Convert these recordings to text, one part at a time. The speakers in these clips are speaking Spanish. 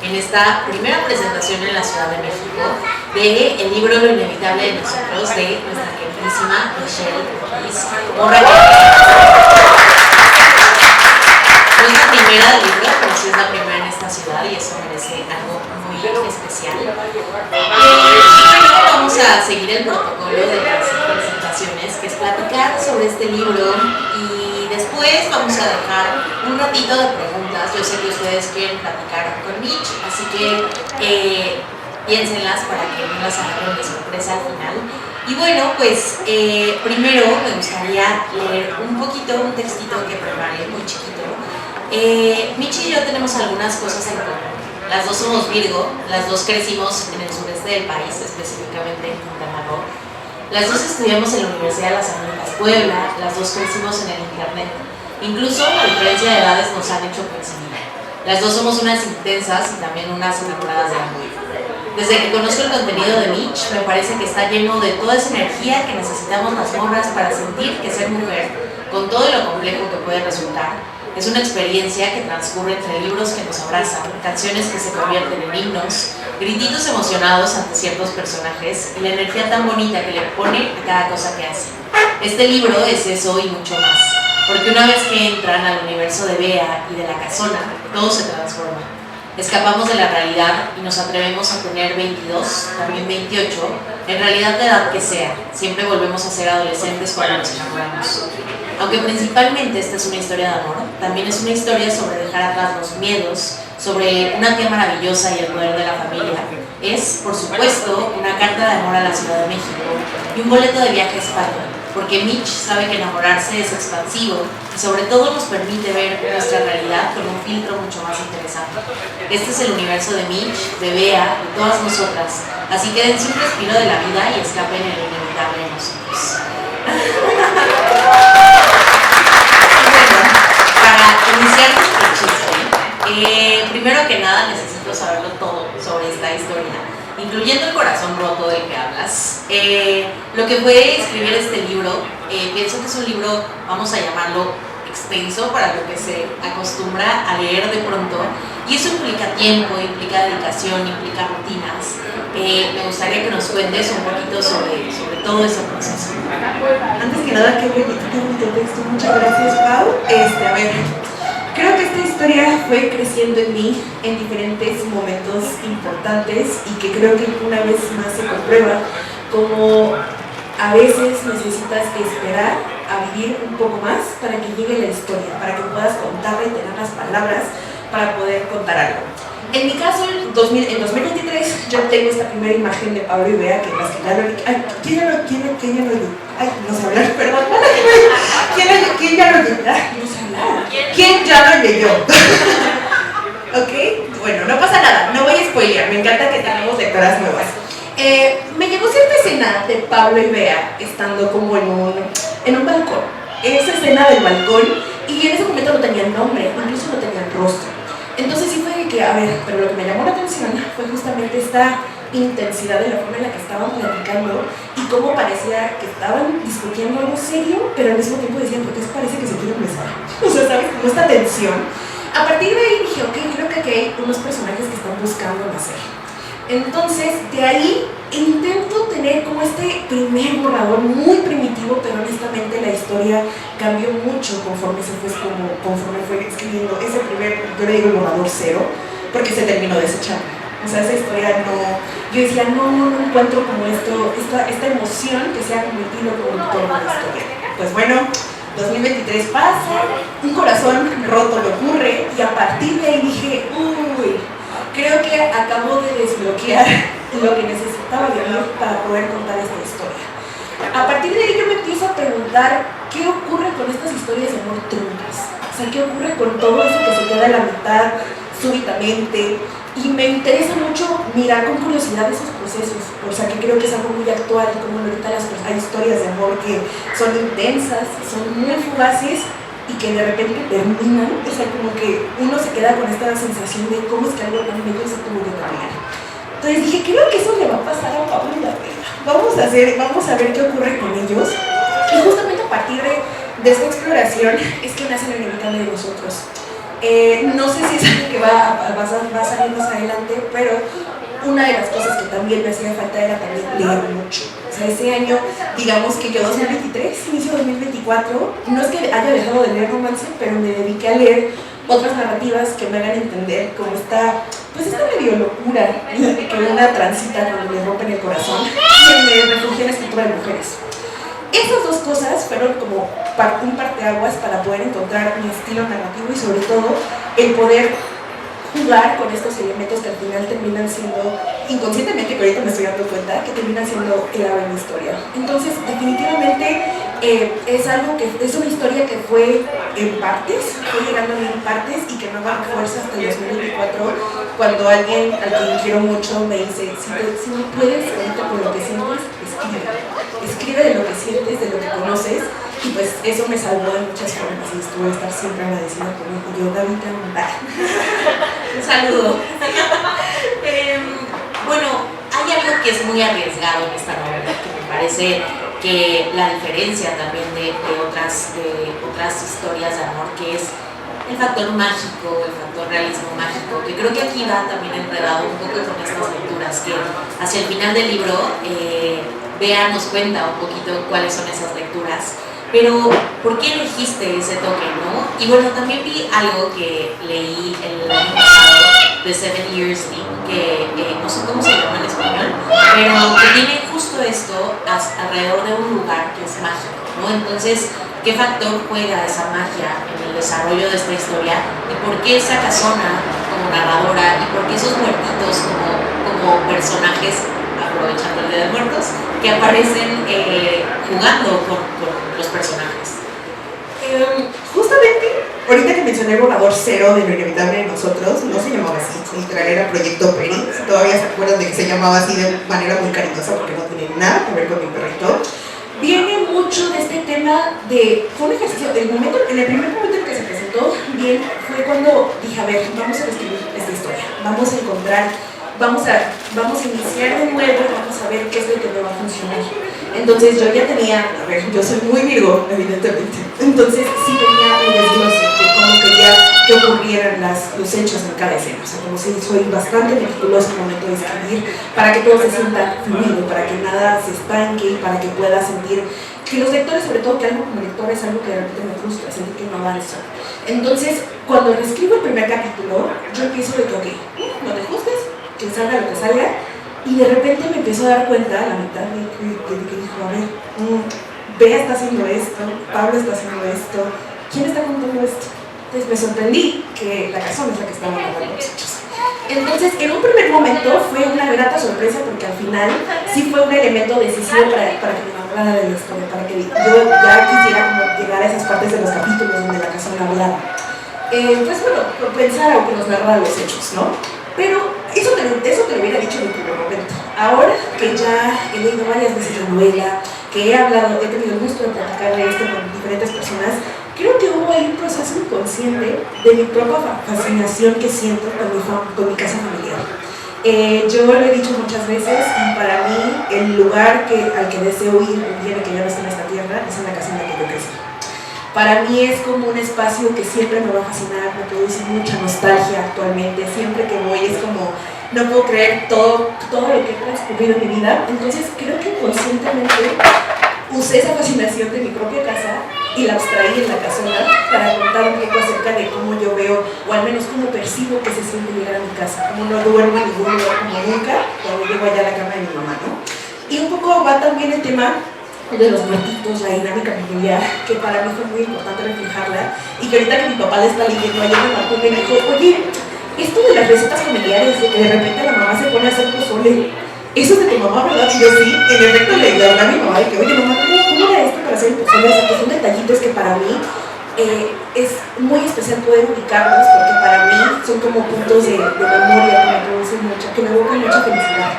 en esta primera presentación en la Ciudad de México de el libro Lo Inevitable de Nosotros, de nuestra queridísima Michelle Ortiz Morra. No es la primera del libro, pero sí es la primera en esta ciudad y eso merece algo muy especial. Vamos a seguir el protocolo de las presentaciones, que es platicar sobre este libro, y después vamos a dejar un ratito de preguntas. Yo sé que ustedes quieren platicar con Mitch, así que piénsenlas para que no las agarren de sorpresa al final. Y bueno, pues primero me gustaría leer un poquito, un textito que preparé, muy chiquito. Mitch y yo tenemos algunas cosas en común. Las dos somos Virgo, las dos crecimos en el sureste del país, específicamente en Quintana Roo. Las dos estudiamos en la Universidad de las Américas Puebla, las dos crecimos en el internet. Incluso la diferencia de edades nos han hecho coincidir. Las dos somos unas intensas y también unas enamoradas de amor. Desde que conozco el contenido de Mitch, me parece que está lleno de toda esa energía que necesitamos las morras para sentir que ser mujer, con todo lo complejo que puede resultar, es una experiencia que transcurre entre libros que nos abrazan, canciones que se convierten en himnos, grititos emocionados ante ciertos personajes y la energía tan bonita que le pone a cada cosa que hace. Este libro es eso y mucho más, porque una vez que entran al universo de Bea y de la casona, todo se transforma. Escapamos de la realidad y nos atrevemos a tener 22, también 28, en realidad de edad que sea. Siempre volvemos a ser adolescentes cuando nos enamoramos. Aunque principalmente esta es una historia de amor, también es una historia sobre dejar atrás los miedos, sobre una tía maravillosa y el poder de la familia. Es, por supuesto, una carta de amor a la Ciudad de México y un boleto de viaje a España, porque Mitch sabe que enamorarse es expansivo y sobre todo nos permite ver nuestra realidad con un filtro mucho más interesante. Este es el universo de Mitch, de Bea, de todas nosotras, así que dense un respiro de la vida y escapen el inevitable de nosotros. Iniciar nuestro chiste, primero que nada necesito saberlo todo sobre esta historia, incluyendo el corazón roto del que hablas. Lo que fue escribir este libro, pienso que es un libro, vamos a llamarlo extenso para lo que se acostumbra a leer de pronto, y eso implica tiempo, implica dedicación, implica rutinas. Me gustaría que nos cuentes un poquito sobre todo ese proceso. Antes que nada, qué bonito texto, muchas gracias, Pau. A ver, creo que esta historia fue creciendo en mí en diferentes momentos importantes y que creo que una vez más se comprueba como a veces necesitas esperar a vivir un poco más para que llegue la historia, para que puedas contarla y tener las palabras para poder contar algo. En mi caso, en 2023, yo tengo esta primera imagen de Pablo y Bea, que las que ya lo... Ay, ¿quién ya lo leyó? Ay, no sé hablar, perdón. ¿Quién ya lo leyó? Ay, no sé hablar. ¿Quién ya lo leyó? ¿Ok? Bueno, no pasa nada, no voy a spoilear, me encanta que tengamos lectoras nuevas. Me llegó cierta escena de Pablo y Bea estando como en un balcón. Esa escena del balcón, y en ese momento no tenían nombre, incluso no tenían rostro. Entonces sí fue que, a ver, pero lo que me llamó la atención fue justamente esta intensidad de la forma en la que estaban platicando y cómo parecía que estaban discutiendo algo serio, pero al mismo tiempo decían, porque parece que se quieren besar. O sea, ¿sabes? Como esta tensión. A partir de ahí dije, ok, creo que aquí hay unos personajes que están buscando nacer. Entonces, de ahí intento tener como este primer borrador muy primitivo, pero honestamente la historia cambió mucho conforme fue escribiendo ese primer, yo le digo el borrador cero, porque se terminó desechando. O sea, esa historia no, yo decía, no encuentro como esta emoción que sea como el hilo conductor de la historia. Pues bueno, 2023 pasa, un corazón roto le ocurre, y a partir de ahí dije, uy, creo que acabo de desbloquear lo que necesitaba vivir para poder contar esta historia. A partir de ahí yo me empiezo a preguntar qué ocurre con estas historias de amor truncas. O sea, qué ocurre con todo eso que se queda a la mitad súbitamente. Y me interesa mucho mirar con curiosidad esos procesos. O sea, que creo que es algo muy actual, como ahorita hay historias de amor que son intensas, son muy fugaces, y que de repente terminan, o sea, como que uno se queda con esta sensación de cómo es que algo tan bello se tuvo que terminar. Entonces dije, creo que eso le va a pasar a Pablo y a Bea. Vamos a ver qué ocurre con ellos. Y justamente a partir de esta exploración es que nace lo inevitable de nosotros. No sé si es algo que va a salir más adelante, pero una de las cosas que también me hacía falta era también leer mucho. O sea, ese año, digamos que yo 2023, inicio 2024, no es que haya dejado de leer romance, pero me dediqué a leer otras narrativas que me hagan entender cómo está, pues esta medio locura que una transita cuando le rompen el corazón, y me refugié en la escritura de mujeres. Esas dos cosas fueron como un parteaguas para poder encontrar mi estilo narrativo y sobre todo el poder jugar con estos elementos que al final terminan siendo, inconscientemente, que ahorita me estoy dando cuenta, que terminan siendo clave en mi historia. Entonces, definitivamente es algo que es una historia que fue en partes, fue llegando a mí en partes y que me va a fuerza hasta el 2024, cuando alguien al quien quiero mucho me dice, si no puedes ahorita por lo que sientes, escribe de lo que sientes, de lo que conoces. Y pues eso me salvó de muchas formas y estuve a estar siempre agradecida con mi hijo. Yo, David, un saludo. Bueno, hay algo que es muy arriesgado en esta novela, que me parece que la diferencia también de otras historias de amor, que es el factor mágico, el factor realismo mágico, que creo que aquí va también enredado un poco con estas lecturas, que hacia el final del libro Bea nos cuenta un poquito cuáles son esas lecturas. Pero, ¿por qué elegiste ese toque, no? Y bueno, también vi algo que leí el año pasado de Seven Years Thing, que no sé cómo se llama en español, pero que tiene justo esto alrededor de un lugar que es mágico, ¿no? Entonces, ¿qué factor juega esa magia en el desarrollo de esta historia? ¿Y por qué esa casona como narradora? ¿Y por qué esos muertitos como personajes, aprovechando el Día de Muertos, que aparecen jugando con los personajes? Justamente, ahorita que mencioné el borrador cero de Lo Inevitable de Nosotros, no se llamaba así, literal era Proyecto Peri. Todavía se acuerdan de que se llamaba así de manera muy cariñosa porque no tiene nada que ver con mi perrito. Viene mucho de este tema de, fue un ejercicio, en el primer momento en que se presentó, bien, fue cuando dije, a ver, vamos a escribir esta historia, vamos a encontrar, vamos a iniciar de nuevo, vamos a ver qué es lo que me va a funcionar. Entonces yo ya tenía, a ver, yo soy muy Virgo, evidentemente, entonces sí tenía un desglose de cómo quería que ocurrieran los hechos en cada escena. O sea, como si soy bastante meticulosa al momento de escribir, para que todo se sienta fluido, para que nada se estanque, para que pueda sentir que los lectores, sobre todo que algo como lector es algo que de repente me frustra, sentir que no avanzo. Entonces, cuando reescribo el primer capítulo, yo empiezo de que, ok, no te ajustes, que salga lo que salga, y de repente me empiezo a dar cuenta a la mitad de que dijo, a ver, Bea está haciendo esto, Pablo está haciendo esto, ¿quién está contando esto? Entonces me sorprendí que la casona es la que estaba narrando los hechos. Entonces, en un primer momento fue una grata sorpresa porque al final sí fue un elemento decisivo para que me enamorara de la historia, para que yo ya quisiera como llegar a esas partes de los capítulos donde la casona hablaba. Pues bueno, por pensar o que nos narrara los hechos, ¿no? Pero eso te lo hubiera dicho en el primer momento. Ahora que ya he leído varias veces la novela, que he tenido el gusto de platicar de esto con diferentes personas, creo que hubo ahí un proceso inconsciente de mi propia fascinación que siento con mi casa familiar. Yo lo he dicho muchas veces y para mí el lugar al que deseo ir el día que ya no esté en esta tierra es en la casa en la que yo crecí. Para mí es como un espacio que siempre me va a fascinar, me produce mucha nostalgia actualmente, siempre que voy es como, no puedo creer todo lo que he transcurrido en mi vida. Entonces creo que conscientemente usé esa fascinación de mi propia casa y la abstraí en la casona para contar un poco acerca de cómo yo veo, o al menos cómo percibo que se siente llegar a mi casa, como no duermo en ningún lugar como nunca cuando llego allá a la cama de mi mamá, ¿no? Y un poco va también el tema de los muertitos, la dinámica familiar, que para mí fue muy importante reflejarla, y que ahorita que mi papá le está leyendo, ayer me marcó y me dijo, oye, esto de las recetas familiares, de que de repente la mamá se pone a hacer pozole, eso es de tu mamá, ¿verdad? Y yo sí, en efecto le hablé a mi mamá de que, oye mamá, ¿cómo era esto para hacer el pozole? O sea, que son detallitos que para mí es muy especial poder ubicarlos, porque para mí son como puntos de memoria que me producen mucho, que me evocan mucha felicidad.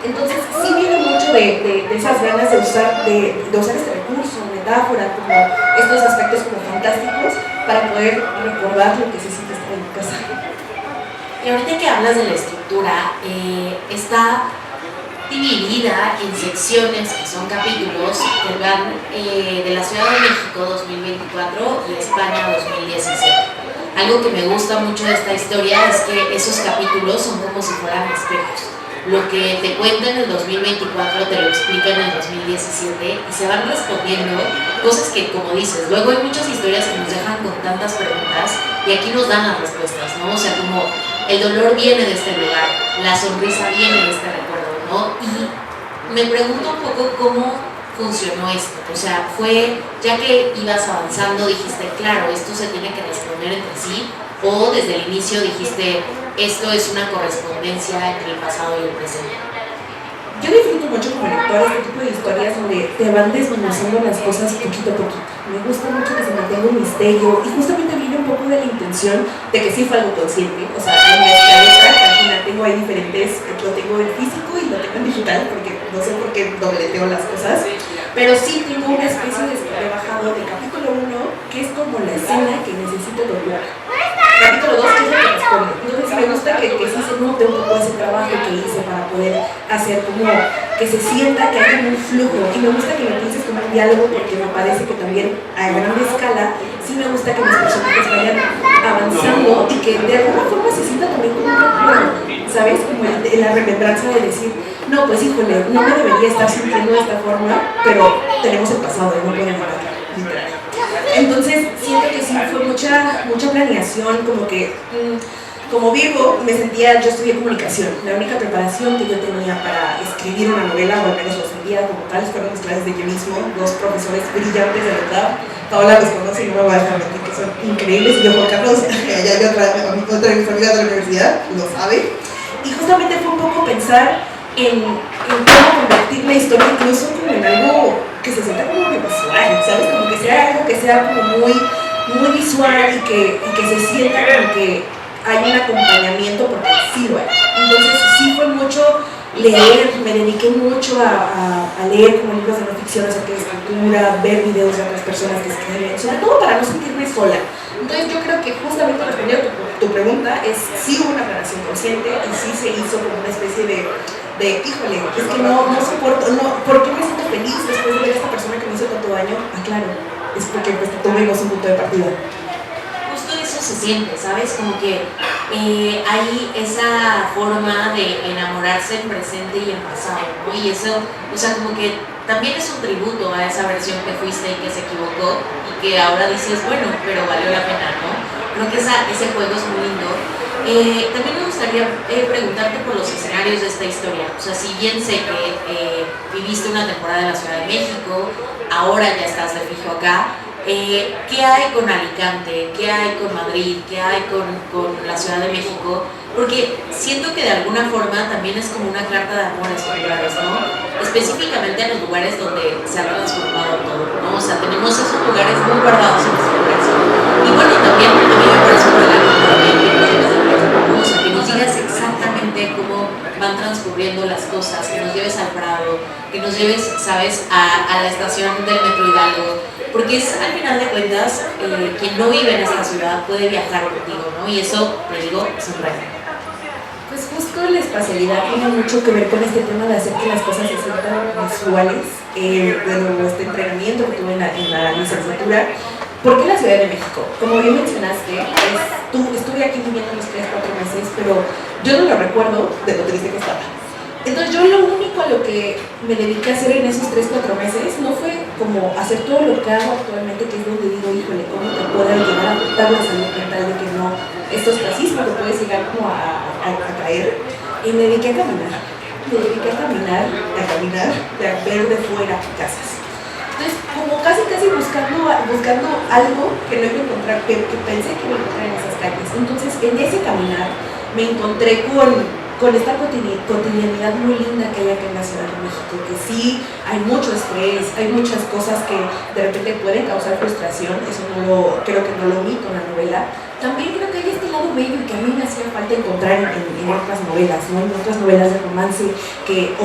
Entonces sí viene mucho de esas ganas de usar este recurso, metáfora, como estos aspectos como fantásticos para poder recordar lo que se siente estar en mi casa. Y ahorita que hablas de la estructura, está dividida en secciones que son capítulos que van de la Ciudad de México 2024 y España 2017. algo que me gusta mucho de esta historia es que esos capítulos son como si fueran espejos. Lo que te cuenta en el 2024 te lo explica en el 2017 y se van respondiendo cosas que, como dices, luego hay muchas historias que nos dejan con tantas preguntas y aquí nos dan las respuestas, ¿no? O sea, como el dolor viene de este lugar, la sonrisa viene de este recuerdo, ¿no? Y me pregunto un poco cómo funcionó esto, o sea, fue, ya que ibas avanzando, dijiste, claro, esto se tiene que responder entre sí, o desde el inicio dijiste, esto es una correspondencia entre el pasado y el presente. Yo disfruto mucho como lectora este tipo de historias donde te van desmenuzando las cosas poquito a poquito. Me gusta mucho que se mantenga un misterio y justamente viene un poco de la intención de que sí fue algo consciente. O sea, en la letra, al final tengo ahí diferentes, lo tengo en físico y lo tengo en digital porque no sé por qué dobleteo las cosas. Pero sí tengo una especie de rebajado del capítulo 1 que es como la escena que necesito doblar. Capítulo 2 que es lo que responde. Entonces me gusta que sí se note un poco ese trabajo que hice para poder hacer como que se sienta que hay como un flujo. Y me gusta que lo pienses como un diálogo porque me parece que también a gran escala sí me gusta que mis personajes vayan avanzando y que de alguna forma se sienta también como un recuerdo, ¿sabes? Como la remembranza de decir, no, pues híjole, no me debería estar sintiendo de esta forma, pero tenemos el pasado y no podemos matar, literal. Entonces siento que sí fue mucha planeación, como que como Virgo me sentía, yo estudié comunicación, la única preparación que yo tenía para escribir una novela, o al menos lo sentía como tal, fueron mis clases de guionismo, dos profesores brillantes de verdad. Paola los conoce y no me va a dejar mentir que son increíbles, y yo Juan Carlos, allá hay otra de mis amigas de la universidad, lo sabe. Y justamente fue un poco pensar en cómo convertir la historia incluso como en algo que se sienta como visual, ¿sabes? Como que sea algo que sea como muy visual y que se sienta como que hay un acompañamiento porque sí lo hay. Entonces sí fue mucho leer, me dediqué mucho a leer como libros de no ficción acerca de escritura, ver videos de otras personas que escriben, sobre todo para no sentirme sola. Entonces yo creo que justamente respondiendo tu pregunta es sí hubo una planeación consciente y sí se hizo como una especie de híjole, es que no soporto, ¿por qué me siento feliz después de ver a esta persona que me hizo tanto daño? Ah, claro, es porque pues tuvimos un punto de partida. Justo eso se siente, ¿sabes? Como que hay esa forma de enamorarse en presente y en pasado, ¿no? Y eso, o sea, como que también es un tributo a esa versión que fuiste y que se equivocó y que ahora dices, bueno, pero valió la pena, ¿no? Creo que ese juego es muy lindo. También me gustaría preguntarte por los escenarios de esta historia. O sea, si bien sé que viviste una temporada en la Ciudad de México, ahora ya estás de fijo acá, ¿qué hay con Alicante? ¿Qué hay con Madrid? ¿Qué hay con la Ciudad de México? Porque siento que de alguna forma también es como una carta de amor a estos lugares, ¿no? Específicamente en los lugares donde se ha transformado todo, ¿no? O sea, tenemos esos lugares muy guardados en nuestro corazón. Y bueno, también a mí me parece un regalo o sea, que nos digas exactamente cómo van transcurriendo las cosas, que nos lleves al Prado, que nos lleves, ¿sabes?, a la estación del Metro Hidalgo, porque es, al final de cuentas, quien no vive en esta ciudad puede viajar contigo, ¿no? Y eso, te digo, es un regalo. Pues justo la espacialidad tiene mucho que ver con este tema de hacer que las cosas se sientan visuales. De nuevo, este entrenamiento que tuve en la licenciatura. ¿Por qué la Ciudad de México? Como bien mencionaste, estuve aquí viviendo unos 3-4 meses, pero yo no lo recuerdo de lo triste que estaba. Entonces yo lo único a lo que me dediqué a hacer en esos 3-4 meses no fue como hacer todo lo que hago actualmente, que es donde digo, híjole, ¿cómo te puede llegar a afectar la salud mental de que no, estos racismos que puedes llegar como a caer? Y me dediqué a caminar, a ver de fuera casas. Entonces, como casi buscando algo que no iba a encontrar, que pensé que iba a encontrar en esas calles. Entonces, en ese caminar me encontré con esta cotidianidad muy linda que hay acá en la Ciudad de México, que sí hay mucho estrés, hay muchas cosas que de repente pueden causar frustración, eso creo que no lo vi con la novela. También creo que hay este lado bello que a mí me hacía falta encontrar en otras novelas, ¿no? En otras novelas de romance que,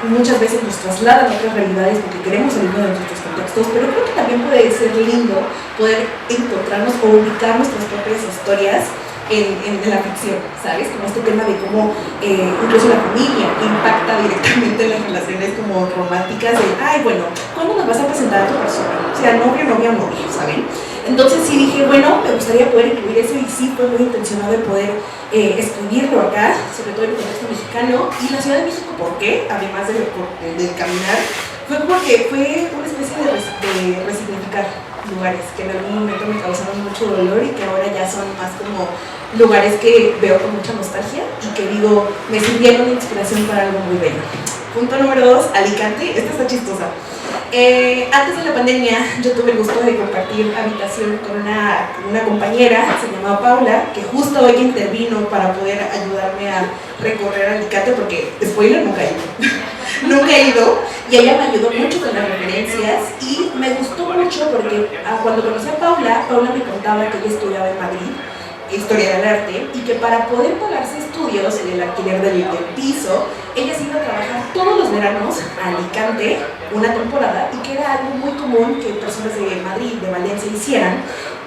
muchas veces nos trasladan a otras realidades porque queremos salir de nuestros contextos, pero creo que también puede ser lindo poder encontrarnos o ubicar nuestras propias historias en la ficción, ¿sabes? Como este tema de cómo incluso la familia impacta directamente en las relaciones como románticas de, ay, bueno, ¿cuándo nos vas a presentar a tu persona? O sea, novio, novia, ¿saben? Entonces sí dije, bueno, me gustaría poder incluir eso y sí fue muy intencionado de poder escribirlo acá, sobre todo en el contexto mexicano. Y la Ciudad de México, ¿por qué? Además de caminar, fue porque fue una especie de resignificar lugares que en algún momento me causaron mucho dolor y que ahora ya son más como lugares que veo con mucha nostalgia y que digo, me sirvieron de inspiración para algo muy bello. Punto número 2, Alicante. Esta está chistosa. Antes de la pandemia yo tuve el gusto de compartir habitación con una compañera, se llamaba Paula, que justo hoy intervino para poder ayudarme a recorrer Alicante porque, spoiler, nunca he ido. Nunca he ido y ella me ayudó mucho con las referencias y me gustó mucho porque cuando conocí a Paula, Paula me contaba que ella estudiaba en Madrid Historia del Arte y que para poder pagarse estudios en el alquiler del piso, ella se iba a trabajar todos los veranos a Alicante una temporada y que era algo muy común que personas de Madrid, de Valencia hicieran.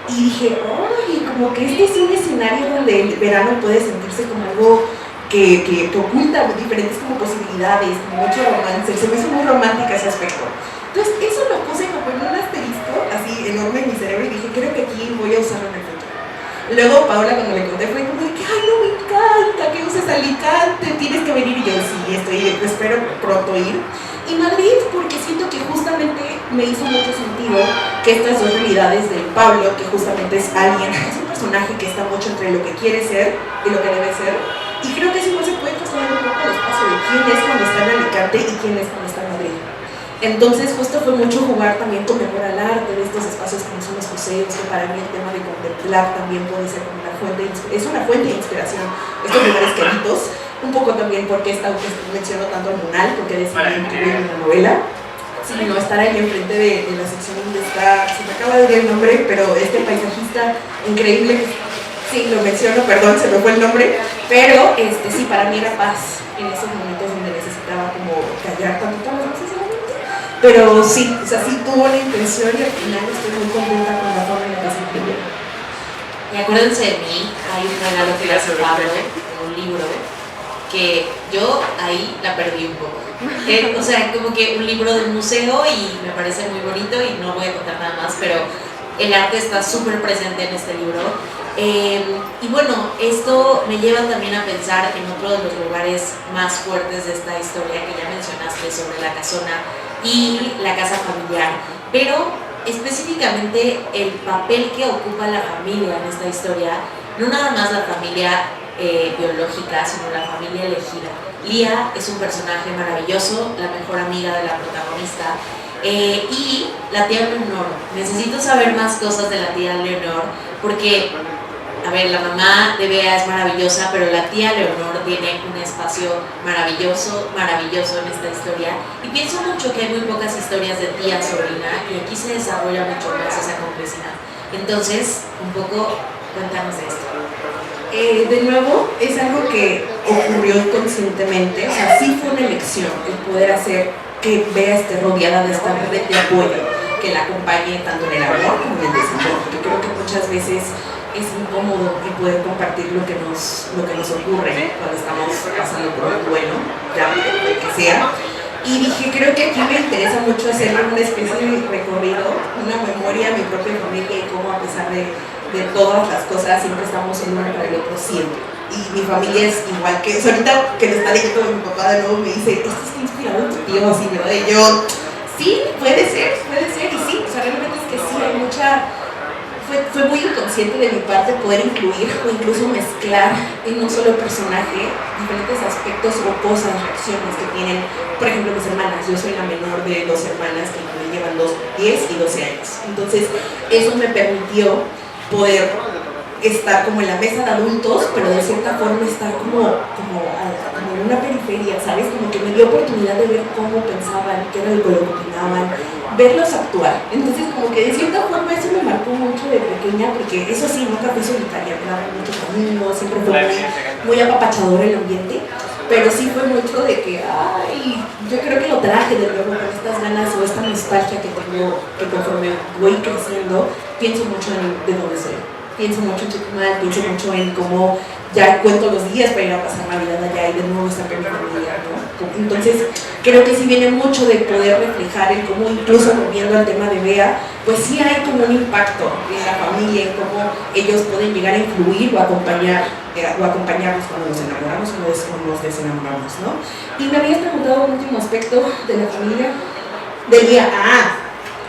Y dije, ¡ay! Como que este es un escenario donde el verano puede sentirse como algo que oculta diferentes como posibilidades, como mucho romance. Se me hizo muy romántica ese aspecto. Entonces eso lo puse como en un asterisco así enorme en mi cerebro y dije, creo que aquí voy a usarlo en el futuro. Luego Paola cuando le conté fue como de que, ay no, me encanta que uses Alicante, tienes que venir. Y yo sí, espero pronto ir. Y Madrid porque siento que justamente me hizo mucho sentido que estas dos realidades de Pablo, que justamente es alguien, es un personaje que está mucho entre lo que quiere ser y lo que debe ser. Y creo que eso igual se puede trasladar un poco al espacio de quién es cuando está en Alicante y quién es cuando está en Madrid. Entonces justo fue mucho jugar también con memor al arte de estos espacios como son los museos, que para mí el tema de contemplar también puede ser como es una fuente de inspiración, estos lugares queridos, un poco también porque menciono tanto al Munal, porque decidí incluir una novela, sino estar ahí enfrente de la sección donde está, se me acaba de decir el nombre, pero este paisajista increíble, sí, lo menciono, perdón, se me fue el nombre, pero sí, para mí era paz en esos momentos donde necesitaba como callar tantito las voces. Pero sí, o sea, sí tuvo la intención y al final estoy muy contenta con la forma en la que se escribió. Y acuérdense de mí, hay un regalo que le hace Pablo, un libro, que yo ahí la perdí un poco. O sea, como que un libro de un museo y me parece muy bonito y no voy a contar nada más, pero el arte está súper presente en este libro. Y bueno, esto me lleva también a pensar en otro de los lugares más fuertes de esta historia que ya mencionaste sobre la casona y la casa familiar, pero específicamente el papel que ocupa la familia en esta historia, no nada más la familia biológica, sino la familia elegida. Lía es un personaje maravilloso, la mejor amiga de la protagonista, y la tía Leonor. Necesito saber más cosas de la tía Leonor, porque a ver, la mamá de Bea es maravillosa, pero la tía Leonor tiene un espacio maravilloso en esta historia. Y pienso mucho que hay muy pocas historias de tía-sobrina y aquí se desarrolla mucho más esa complicidad. Entonces, un poco, cuéntanos de esto. De nuevo, es algo que ocurrió conscientemente, o sea, sí fue una elección el poder hacer que Bea esté rodeada de esta red de apoyo, que la acompañe tanto en el amor como en el desamor, porque creo que muchas veces es incómodo el poder compartir lo que nos ocurre cuando estamos pasando por algo bueno, ya lo que sea. Y dije, creo que aquí me interesa mucho hacer una especie de recorrido, una memoria a mi propia familia y cómo a pesar de todas las cosas siempre estamos en uno para el otro, siempre. Y mi familia es igual que, ahorita que le está leyendo mi papá de nuevo me dice, esto está inspirado en tu tío, así, ¿verdad? Y yo, sí, puede ser, y sí, o sea, realmente es que sí, hay mucha... Fue muy inconsciente de mi parte poder incluir o incluso mezclar en un solo personaje diferentes aspectos o cosas, reacciones que tienen, por ejemplo, mis hermanas. Yo soy la menor de dos hermanas que me llevan 10 y 12 años. Entonces, eso me permitió poder estar como en la mesa de adultos, pero de cierta forma estar como en una periferia, ¿sabes? Como que me dio oportunidad de ver cómo pensaban, qué era lo que opinaban, verlos actuar. Entonces, como que de cierta forma eso me marcó mucho de pequeña, porque eso sí, nunca fui solitaria, me daba mucho camino, siempre fue muy apapachador el ambiente, pero sí fue mucho de que, ay, yo creo que lo traje de nuevo con estas ganas o esta nostalgia que tengo, que conforme voy creciendo, pienso mucho en de dónde soy. Pienso mucho en Chetumal, pienso mucho en cómo ya cuento los días para ir a pasar Navidad allá y de nuevo estar con mi familia, ¿no? Entonces, creo que sí viene mucho de poder reflejar el cómo, incluso volviendo al tema de Bea, pues sí hay como un impacto en la familia, en cómo ellos pueden llegar a influir o acompañarnos cuando nos enamoramos o nos desenamoramos, ¿no? Y me habías preguntado un último aspecto de la familia, del día.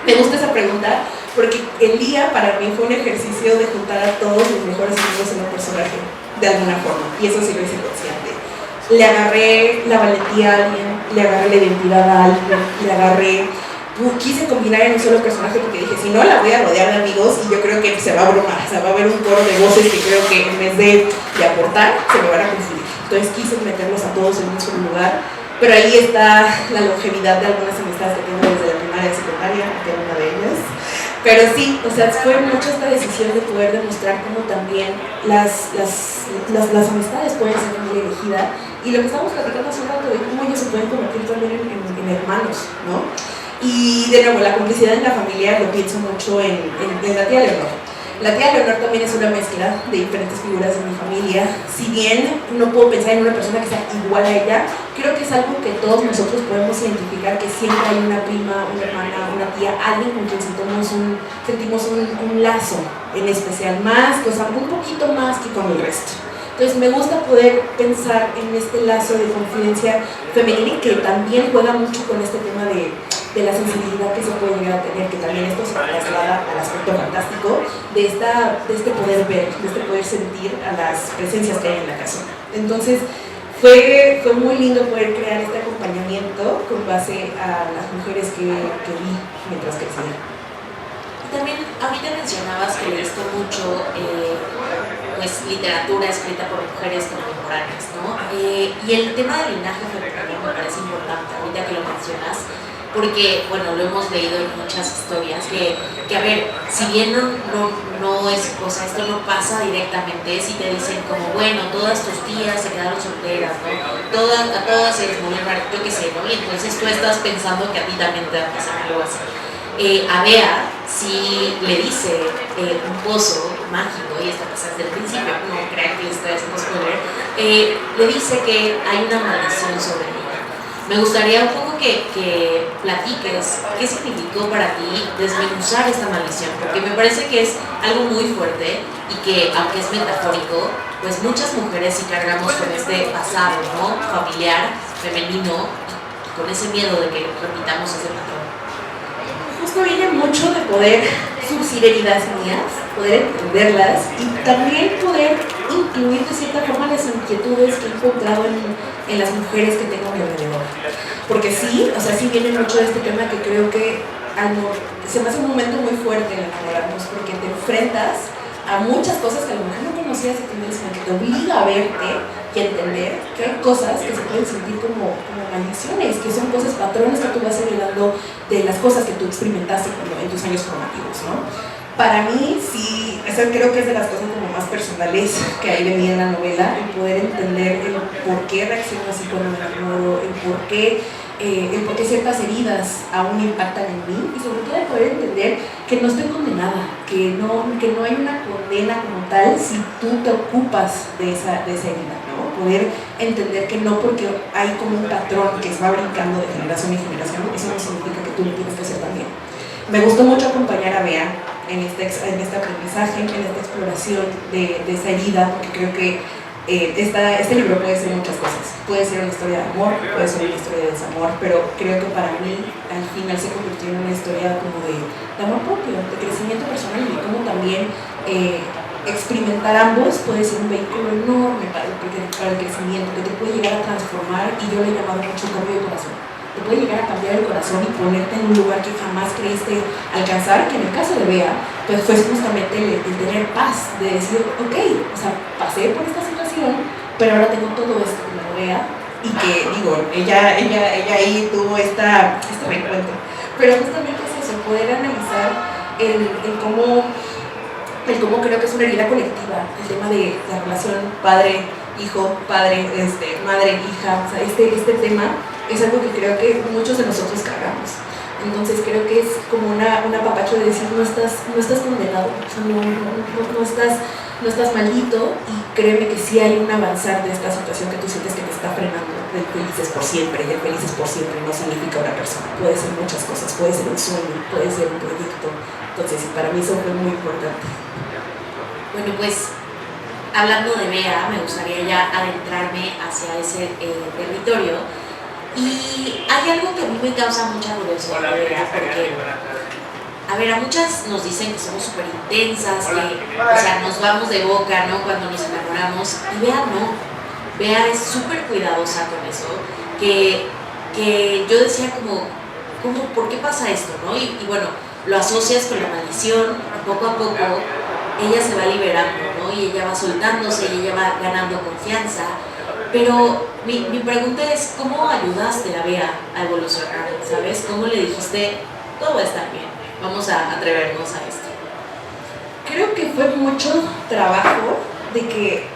Me gusta esa pregunta, porque el día para mí fue un ejercicio de juntar a todos mis mejores amigos en un personaje, de alguna forma, y eso sí lo hice consciente. Le agarré la valentía a alguien, le agarré la identidad a alguien, quise combinar en un solo personaje porque dije, si no la voy a rodear de amigos y yo creo que se va a abrumar, o sea, va a haber un coro de voces que creo que en vez de aportar, se me van a confundir. Entonces quise meterlos a todos en un solo lugar, pero ahí está la longevidad de algunas amistades que tengo desde la primaria y secundaria, que era una de ellas. Pero sí, o sea, fue mucho esta decisión de poder demostrar cómo también las amistades pueden ser familia elegida, y lo que estábamos platicando hace un rato de cómo ellos se pueden convertir también en hermanos, ¿no? Y de nuevo, la complicidad en la familia lo pienso mucho en la tía Leonor. La tía Leonor también es una mezcla de diferentes figuras de mi familia. Si bien no puedo pensar en una persona que sea igual a ella, creo que es algo que todos nosotros podemos identificar, que siempre hay una prima, una hermana, una tía, alguien con quien sentimos un lazo en especial, más, o sea, un poquito más que con el resto. Entonces me gusta poder pensar en este lazo de confidencia femenina, que también juega mucho con este tema de la sensibilidad que se puede llegar a tener, que también esto se traslada al aspecto fantástico de este poder ver, de este poder sentir a las presencias que hay en la casa. Entonces fue muy lindo poder crear este acompañamiento con base a las mujeres que vi mientras crecía. También ahorita mencionabas que leíste mucho pues, literatura escrita por mujeres contemporáneas, ¿no? Y el tema del linaje femenino me parece importante, ahorita que lo mencionas, porque, bueno, lo hemos leído en muchas historias, que a ver, si bien no es, o sea, esto no pasa directamente, si te dicen como, bueno, todas tus tías se quedaron solteras, ¿no? A todas se les murió el marido, yo qué sé, ¿no? Y entonces tú estás pensando que a ti también te va a pasar algo así. A Bea sí le dice un pozo mágico, y esto pasa desde el principio, no crean que le estoy haciendo spoiler, le dice que hay una maldición sobre ella. Me gustaría un poco que platiques qué significó para ti desmenuzar esta maldición, porque me parece que es algo muy fuerte y que, aunque es metafórico, pues muchas mujeres sí cargamos con este pasado, ¿no? Familiar, femenino, y con ese miedo de que repitamos ese patrón. Justo viene mucho de poder surcir heridas mías, poder entenderlas y también poder incluir de cierta forma las inquietudes que he encontrado en las mujeres que tengo a mi alrededor. Porque sí, o sea, sí viene mucho de este tema que creo que se me hace un momento muy fuerte el enamorarnos, porque te enfrentas a muchas cosas que a lo mejor no conocías de ti misma, que te obliga a verte y a entender que hay cosas que se pueden sentir como maldiciones, que son cosas, patrones que tú vas heredando de las cosas que tú experimentaste en tus años formativos, ¿no? Para mí, sí, creo que es de las cosas como más personales que hay de mí en la novela, el poder entender el por qué reacciono así cuando me enamoro, el por qué ciertas heridas aún impactan en mí, y sobre todo el poder entender que no estoy condenada, que no hay una condena como tal si tú te ocupas de esa herida, ¿no? Poder entender que no porque hay como un patrón que se va brincando de generación en generación, eso no significa que tú lo tienes que hacer también. Me gustó mucho acompañar a Bea en este aprendizaje, en esta exploración de esa herida, porque creo que este libro puede ser muchas cosas. Puede ser una historia de amor, puede ser una historia de desamor, pero creo que para mí al final se convirtió en una historia como de amor propio, de crecimiento personal, y cómo también experimentar ambos puede ser un vehículo enorme para el crecimiento, que te puede llegar a transformar, y yo le he llamado mucho cambio de corazón. Te puede llegar a cambiar el corazón y ponerte en un lugar que jamás creíste alcanzar, que en el caso de Bea, pues fue justamente el tener paz, de decir, ok, o sea, pasé por esta situación, pero ahora tengo todo esto que me rodea, y que, digo, ella ahí tuvo este reencuentro. Pero justamente es eso, poder analizar el cómo creo que es una herida colectiva, el tema de la relación padre-hijo, madre-hija, o sea, este tema es algo que creo que muchos de nosotros cargamos. Entonces creo que es como un apapacho de decir, no estás condenado, o sea, no estás no estás maldito, y créeme que sí hay un avanzar de esta situación que tú sientes que te está frenando del felices por siempre, y el felices por siempre no significa una persona, puede ser muchas cosas, puede ser un sueño, puede ser un proyecto. Entonces para mí eso fue muy importante. Bueno, pues hablando de Bea, me gustaría ya adentrarme hacia ese territorio. Y hay algo que a mí me causa mucha curiosidad de Bea, porque, a ver, a muchas nos dicen que somos súper intensas, que, o sea, nos vamos de boca, ¿no?, cuando nos enamoramos, y Bea no. Bea es súper cuidadosa con eso, que yo decía como, ¿por qué pasa esto, no? Y bueno, lo asocias con la maldición, poco a poco ella se va liberando, ¿no? Y ella va soltándose y ella va ganando confianza. Pero mi pregunta es, ¿cómo ayudaste a Bea a evolucionar? ¿Sabes? ¿Cómo le dijiste, todo va a estar bien, vamos a atrevernos a esto? Creo que fue mucho trabajo de que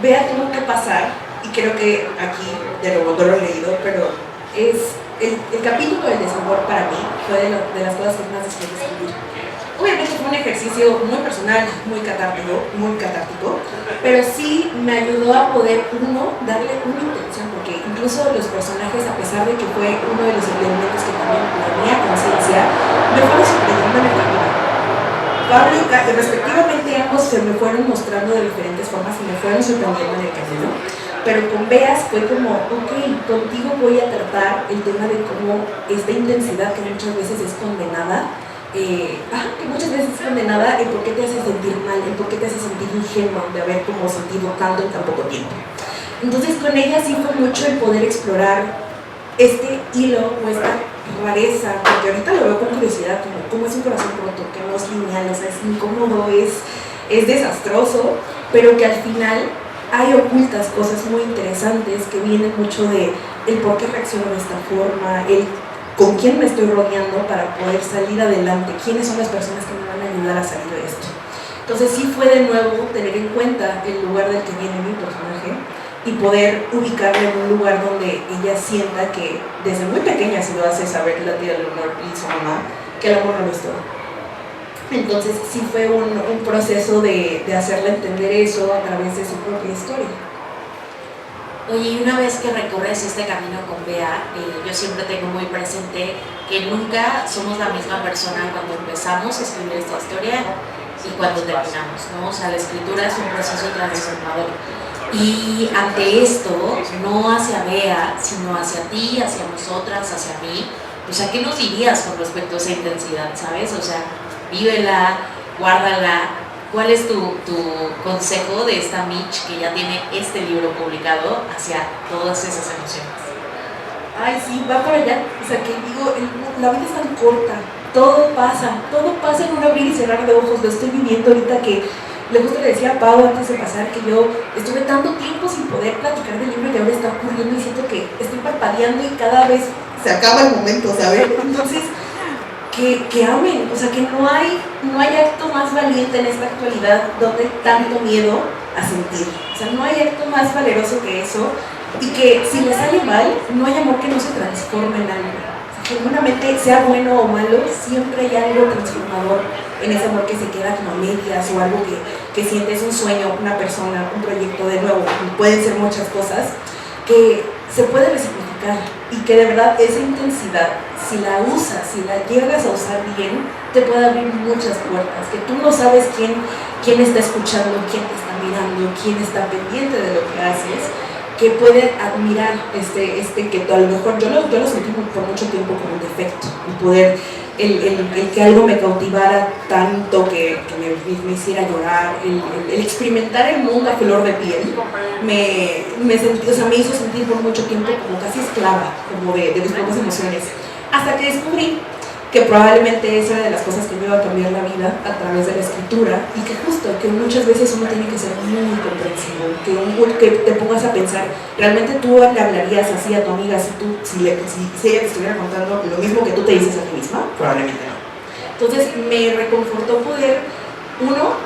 Bea tuvo que pasar, y creo que aquí, de nuevo, no lo he leído, pero es el capítulo del desamor para mí fue de las cosas que más disfruté escribir. Obviamente fue un ejercicio muy personal, muy catártico, pero sí me ayudó a poder, darle una intención, porque incluso los personajes, a pesar de que fue uno de los elementos que también tenía conciencia, me fueron sorprendiendo en el camino. Pablo y Kai, respectivamente, ambos se me fueron mostrando de diferentes formas y me fueron sorprendiendo en el camino. Pero con Beas fue como, ok, contigo voy a tratar el tema de cómo esta intensidad que muchas veces es condenada, en por qué te hace sentir mal, en por qué te hace sentir ingenuo de haber como sentido tanto en tan poco tiempo. Entonces con ella sí fue mucho el poder explorar este hilo o esta rareza, porque ahorita lo veo con curiosidad, como es un corazón roto, que no es lineal, o sea, es incómodo, es desastroso, pero que al final hay ocultas cosas muy interesantes que vienen mucho de el por qué reacciono de esta forma, el con quién me estoy rodeando para poder salir adelante, quiénes son las personas que me van a ayudar a salir de esto. Entonces sí fue de nuevo tener en cuenta el lugar del que viene mi personaje y poder ubicarla en un lugar donde ella sienta que desde muy pequeña se lo hace saber la tía Leonor y su mamá, que el amor no lo es todo. Entonces sí fue un proceso de hacerle entender eso a través de su propia historia. Oye, y una vez que recorres este camino con Bea, yo siempre tengo muy presente que nunca somos la misma persona cuando empezamos a escribir esta historia y cuando terminamos, ¿no? O sea, la escritura es un proceso transformador. Y ante esto, no hacia Bea, sino hacia ti, hacia nosotras, hacia mí, o sea, ¿qué nos dirías con respecto a esa intensidad, sabes? O sea, vívela, guárdala. ¿Cuál es tu consejo de esta Mitch que ya tiene este libro publicado hacia todas esas emociones? Ay, sí, va para allá. O sea, que digo, la vida es tan corta, todo pasa en un abrir y cerrar de ojos. Lo estoy viviendo ahorita, que justo le decía a Pau antes de pasar que yo estuve tanto tiempo sin poder platicar del libro y ahora está ocurriendo y siento que estoy parpadeando y cada vez se acaba el momento, ¿sabes? Entonces, que amen, o sea, que no hay acto más valiente en esta actualidad donde tanto miedo a sentir. O sea, no hay acto más valeroso que eso, y que si le sale mal, no hay amor que no se transforme en algo. O sea, genuinamente, sea bueno o malo, siempre hay algo transformador en ese amor que se queda como a medias, o algo que sientes un sueño, una persona, un proyecto, de nuevo, pueden ser muchas cosas, que se puede resignificar, y que de verdad esa intensidad, si la usas, si la llegas a usar bien, te puede abrir muchas puertas, que tú no sabes quién está escuchando, quién te está mirando, quién está pendiente de lo que haces, que puede admirar que a lo mejor yo lo sentí por mucho tiempo como un defecto, el que algo me cautivara tanto, que me hiciera llorar, el experimentar el mundo a flor de piel, me hizo sentir por mucho tiempo como casi esclava, como de mis propias emociones, hasta que descubrí que probablemente esa era de las cosas que me iba a cambiar la vida a través de la escritura, y que justo, que muchas veces uno tiene que ser muy comprensivo, que te pongas a pensar, ¿realmente tú le hablarías así a tu amiga si ella te estuviera contando lo mismo que tú te dices a ti misma? Probablemente no. Entonces me reconfortó poder,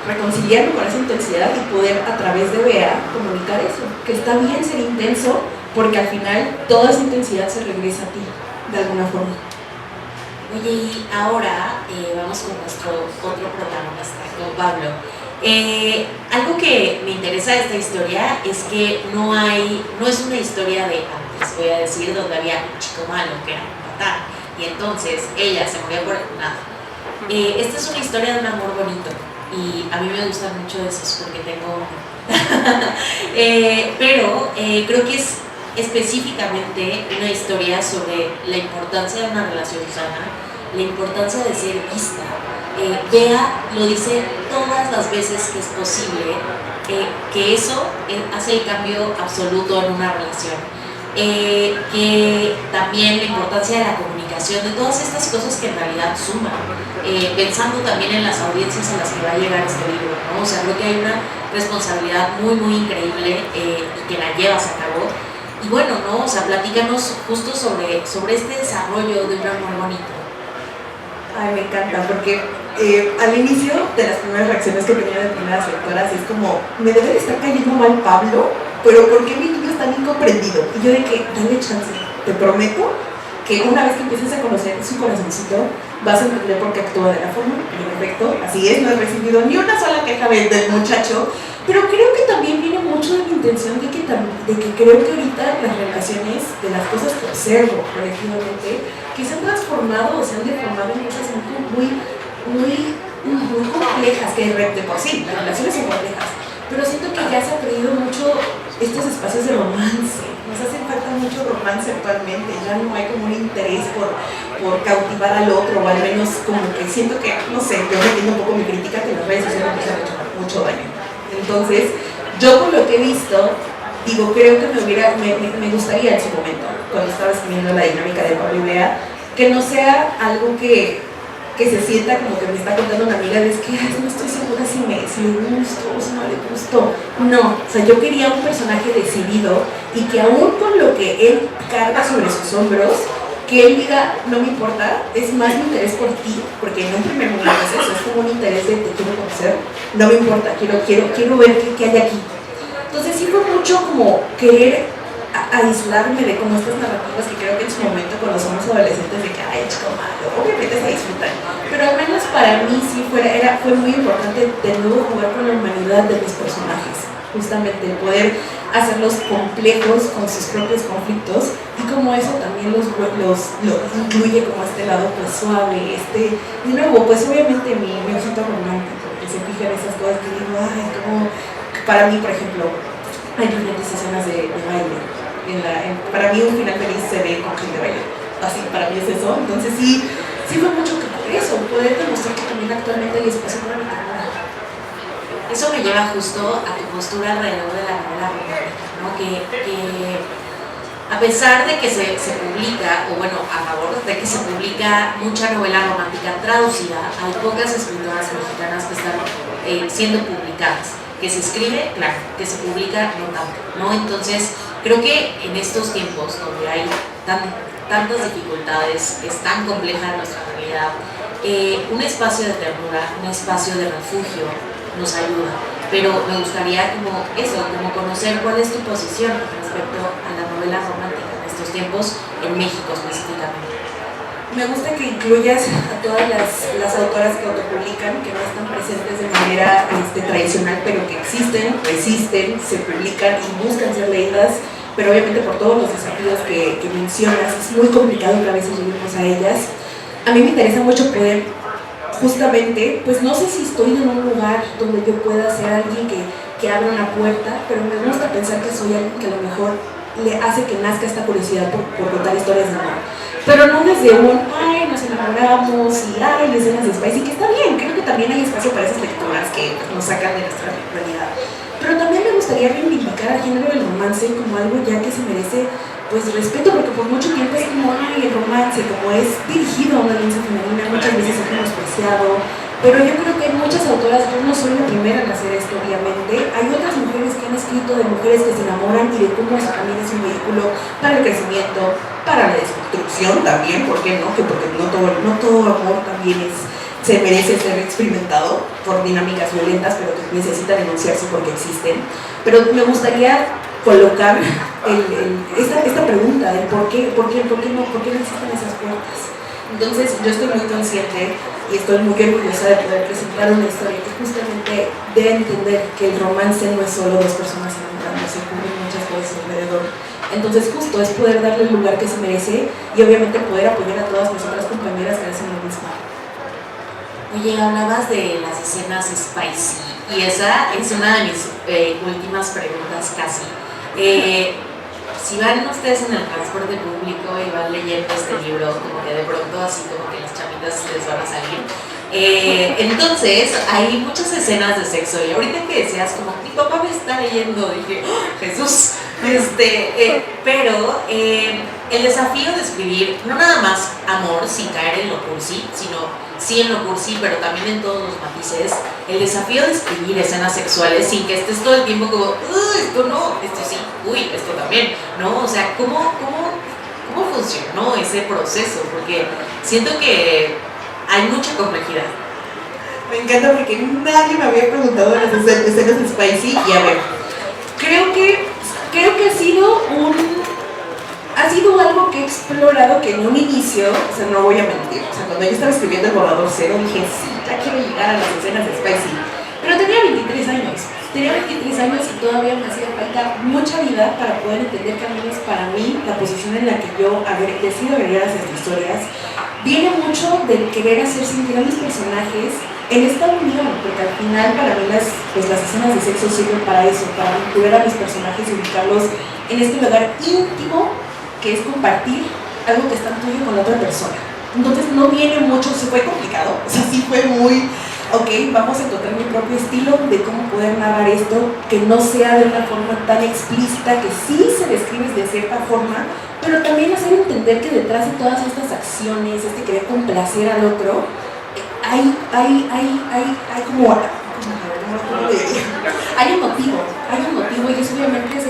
reconciliarme con esa intensidad y poder a través de Bea comunicar eso, que está bien ser intenso, porque al final toda esa intensidad se regresa a ti, de alguna forma. Oye, y ahora vamos con nuestro otro protagonista, con Pablo. Algo que me interesa de esta historia es que no es una historia de antes, voy a decir, donde había un chico malo que era un patán y entonces ella se moría por nada. Esta es una historia de un amor bonito y a mí me gustan mucho esos porque tengo pero creo que es específicamente una historia sobre la importancia de una relación sana, la importancia de ser vista. Bea lo dice todas las veces que es posible, que eso hace el cambio absoluto en una relación. Que también la importancia de la comunicación, de todas estas cosas que en realidad suman, pensando también en las audiencias a las que va a llegar este libro, ¿no? O sea, creo que hay una responsabilidad muy, muy increíble y que la llevas a cabo. Y bueno, ¿no? O sea, platícanos justo sobre este desarrollo de un amor bonito. Ay, me encanta, porque al inicio de las primeras reacciones que tenía de primeras lectoras es como, me debe de estar cayendo mal Pablo, pero ¿por qué mi niño es tan incomprendido? Y yo de que, dale chance, te prometo que una vez que empieces a conocer su corazoncito, vas a entender por qué actúa de la forma. En efecto, así es, no he recibido ni una sola queja del muchacho, pero creo que también viene mucho de mi intención de que creo que ahorita las relaciones, de las cosas que observo colectivamente, que se han transformado o se han deformado en cosas muy complejas, que de por sí, las relaciones son complejas, pero siento que ya se ha perdido mucho estos espacios de romance. Nos hace falta mucho romance actualmente, ya no hay como un interés por cautivar al otro, o al menos como que siento que, no sé, yo entiendo un poco mi crítica, que las redes sociales me han hecho mucho daño. Entonces, yo con lo que he visto, digo, creo que me gustaría en su momento, cuando estaba escribiendo la dinámica de Pablo y Bea, que no sea algo que se sienta como que me está contando una amiga, de que no estoy segura si le gustó o si no le gustó. No, o sea, yo quería un personaje decidido y que aún con lo que él carga sobre sus hombros, que él diga, no me importa, es más mi interés por ti, porque en un primer momento es eso, es como un interés de te quiero conocer, no me importa, quiero ver qué hay aquí. Entonces sí fue mucho como querer aislarme de como estas narrativas que creo que en su momento cuando somos adolescentes de que ay, chico malo, obviamente se disfrutan, pero al menos para mí sí fue muy importante de nuevo jugar con la humanidad de mis personajes, justamente poder hacerlos complejos con sus propios conflictos y como eso también los incluye como este lado pues suave, de nuevo pues obviamente mi ojito romántico que se fija en esas cosas que digo, ay, como para mí por ejemplo hay diferentes escenas de baile. Para mí un final feliz se ve con gente de baile. Así, para mí es eso. Entonces sí fue mucho que por eso, poder demostrar que también actualmente hay espacio para mi carrera. Eso me lleva justo a tu postura alrededor de la novela romántica, ¿no? Que a pesar de que se publica, o bueno, a favor de que se publica mucha novela romántica traducida, hay pocas escritoras mexicanas que están siendo publicadas. Que se escribe, claro, que se publica, no tanto, ¿no? Entonces, creo que en estos tiempos donde hay tantas dificultades, es tan compleja nuestra realidad, un espacio de ternura, un espacio de refugio nos ayuda. Pero me gustaría como conocer cuál es tu posición respecto a la novela romántica en estos tiempos, en México específicamente. Me gusta que incluyas a todas las autoras que autopublican, que no están presentes de manera tradicional, pero que existen, resisten, se publican y buscan ser leídas, pero obviamente por todos los desafíos que mencionas, es muy complicado que a veces lleguemos a ellas. A mí me interesa mucho poder, justamente, pues no sé si estoy en un lugar donde yo pueda ser alguien que abra una puerta, pero me gusta pensar que soy alguien que a lo mejor le hace que nazca esta curiosidad por contar historias de amor. Pero no desde ay, nos enamoramos y ay, escenas de Spice, y que está bien, creo que también hay espacio para esas lecturas que nos sacan de nuestra realidad. Pero también me gustaría reivindicar al género del romance como algo ya que se merece pues respeto, porque por mucho tiempo es como, ay, el romance, como es dirigido a una audiencia femenina, muchas veces es menospreciado. Pero yo creo que hay muchas autoras, yo no soy la primera en hacer esto, obviamente. Hay otras mujeres que han escrito de mujeres que se enamoran y de cómo eso también es un vehículo para el crecimiento, para la destrucción también, ¿por qué no? Porque no todo amor también se merece ser experimentado por dinámicas violentas, pero que necesitan denunciarse porque existen. Pero me gustaría colocar esta pregunta de por qué no existen esas puertas. Entonces yo estoy muy consciente y estoy muy orgullosa de poder presentar una historia que justamente debe entender que el romance no es solo dos personas enamorándose, ocurren muchas cosas alrededor. Entonces justo es poder darle el lugar que se merece y obviamente poder apoyar a todas mis otras compañeras que hacen lo mismo. Oye, hablabas de las escenas spicy y esa es una de mis últimas preguntas casi. Si van ustedes en el transporte público y van leyendo este libro, como que de pronto así como que las chamitas les van a salir. Entonces, hay muchas escenas de sexo y ahorita que decías como, mi papá me está leyendo, dije, ¡oh, Jesús! Pero el desafío de escribir, no nada más amor sin caer en lo cursi, sino sí en lo cursi, pero también en todos los matices, el desafío de escribir escenas sexuales sin que estés todo el tiempo como, esto no, esto sí, uy, esto también, ¿no? O sea, ¿cómo funcionó ese proceso? Porque siento que hay mucha complejidad. Me encanta porque nadie me había preguntado de las escenas de Spicy y a ver, creo que ha sido algo que he explorado que en un inicio, o sea, no voy a mentir, o sea, cuando yo estaba escribiendo El Borrador Cero dije, sí, ya quiero llegar a las escenas de Spicy, pero tenía 23 años y todavía me hacía falta mucha vida para poder entender que al menos para mí la posición en la que yo decido agregar a esas historias viene mucho del querer hacer sentir a mis personajes en esta unión, porque al final para mí las escenas de sexo sirven para eso, para incluir a mis personajes y ubicarlos en este lugar íntimo que es compartir algo que está tuyo con la otra persona. Entonces no viene mucho, se fue complicado, o sea, sí fue muy, ok, vamos a encontrar mi propio estilo de cómo poder narrar esto, que no sea de una forma tan explícita, que sí se describe de cierta forma, pero también hacer entender que detrás de todas estas acciones, este querer complacer al otro, hay como hay un motivo y eso obviamente es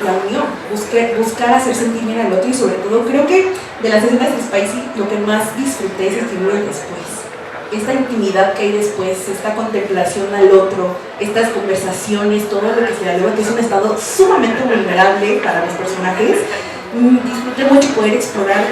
la unión, buscar hacer sentir bien al otro y sobre todo creo que de las escenas de Spicy lo que más disfruté es escribirlo después. Esta intimidad que hay después, esta contemplación al otro, estas conversaciones, todo lo que se da, que es un estado sumamente vulnerable para los personajes. Disfruté mucho poder explorar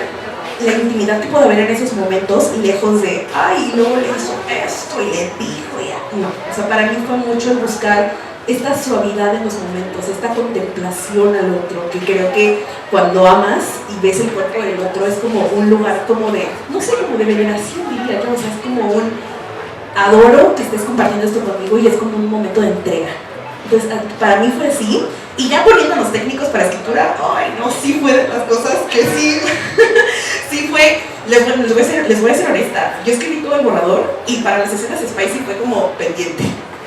la intimidad que puede haber en esos momentos, lejos de, ay, no le hizo esto y le dijo ya. No, o sea, para mí fue mucho el buscar esta suavidad en los momentos, esta contemplación al otro, que creo que cuando amas y ves el cuerpo del otro es como un lugar como de, no sé, como de veneración, diría yo, o sea, es como un adoro que estés compartiendo esto conmigo y es como un momento de entrega. Entonces, para mí fue así, y ya poniéndonos técnicos para escritura, ay, no, sí fue de las cosas que sí, sí fue, les voy a ser honesta, yo escribí todo El Borrador y para las escenas Spicy fue como pendiente,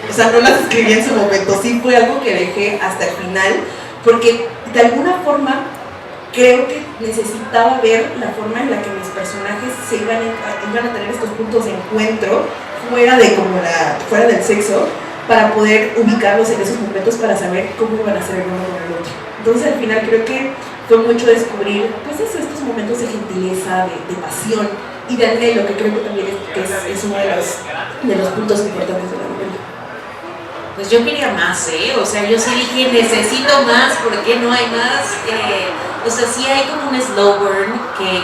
o sea, no las escribí en su momento, sí fue algo que dejé hasta el final, porque de alguna forma creo que necesitaba ver la forma en la que mis personajes iban a tener estos puntos de encuentro fuera del sexo, para poder ubicarlos en esos momentos para saber cómo iban a ser el uno con el otro. Entonces al final creo que fue mucho descubrir pues estos momentos de gentileza, de pasión y de anhelo, que creo que también es uno de los puntos importantes de la novela. Pues yo quería más, o sea, yo sí dije, necesito más, ¿por qué no hay más? O sea, sí hay como un slow burn que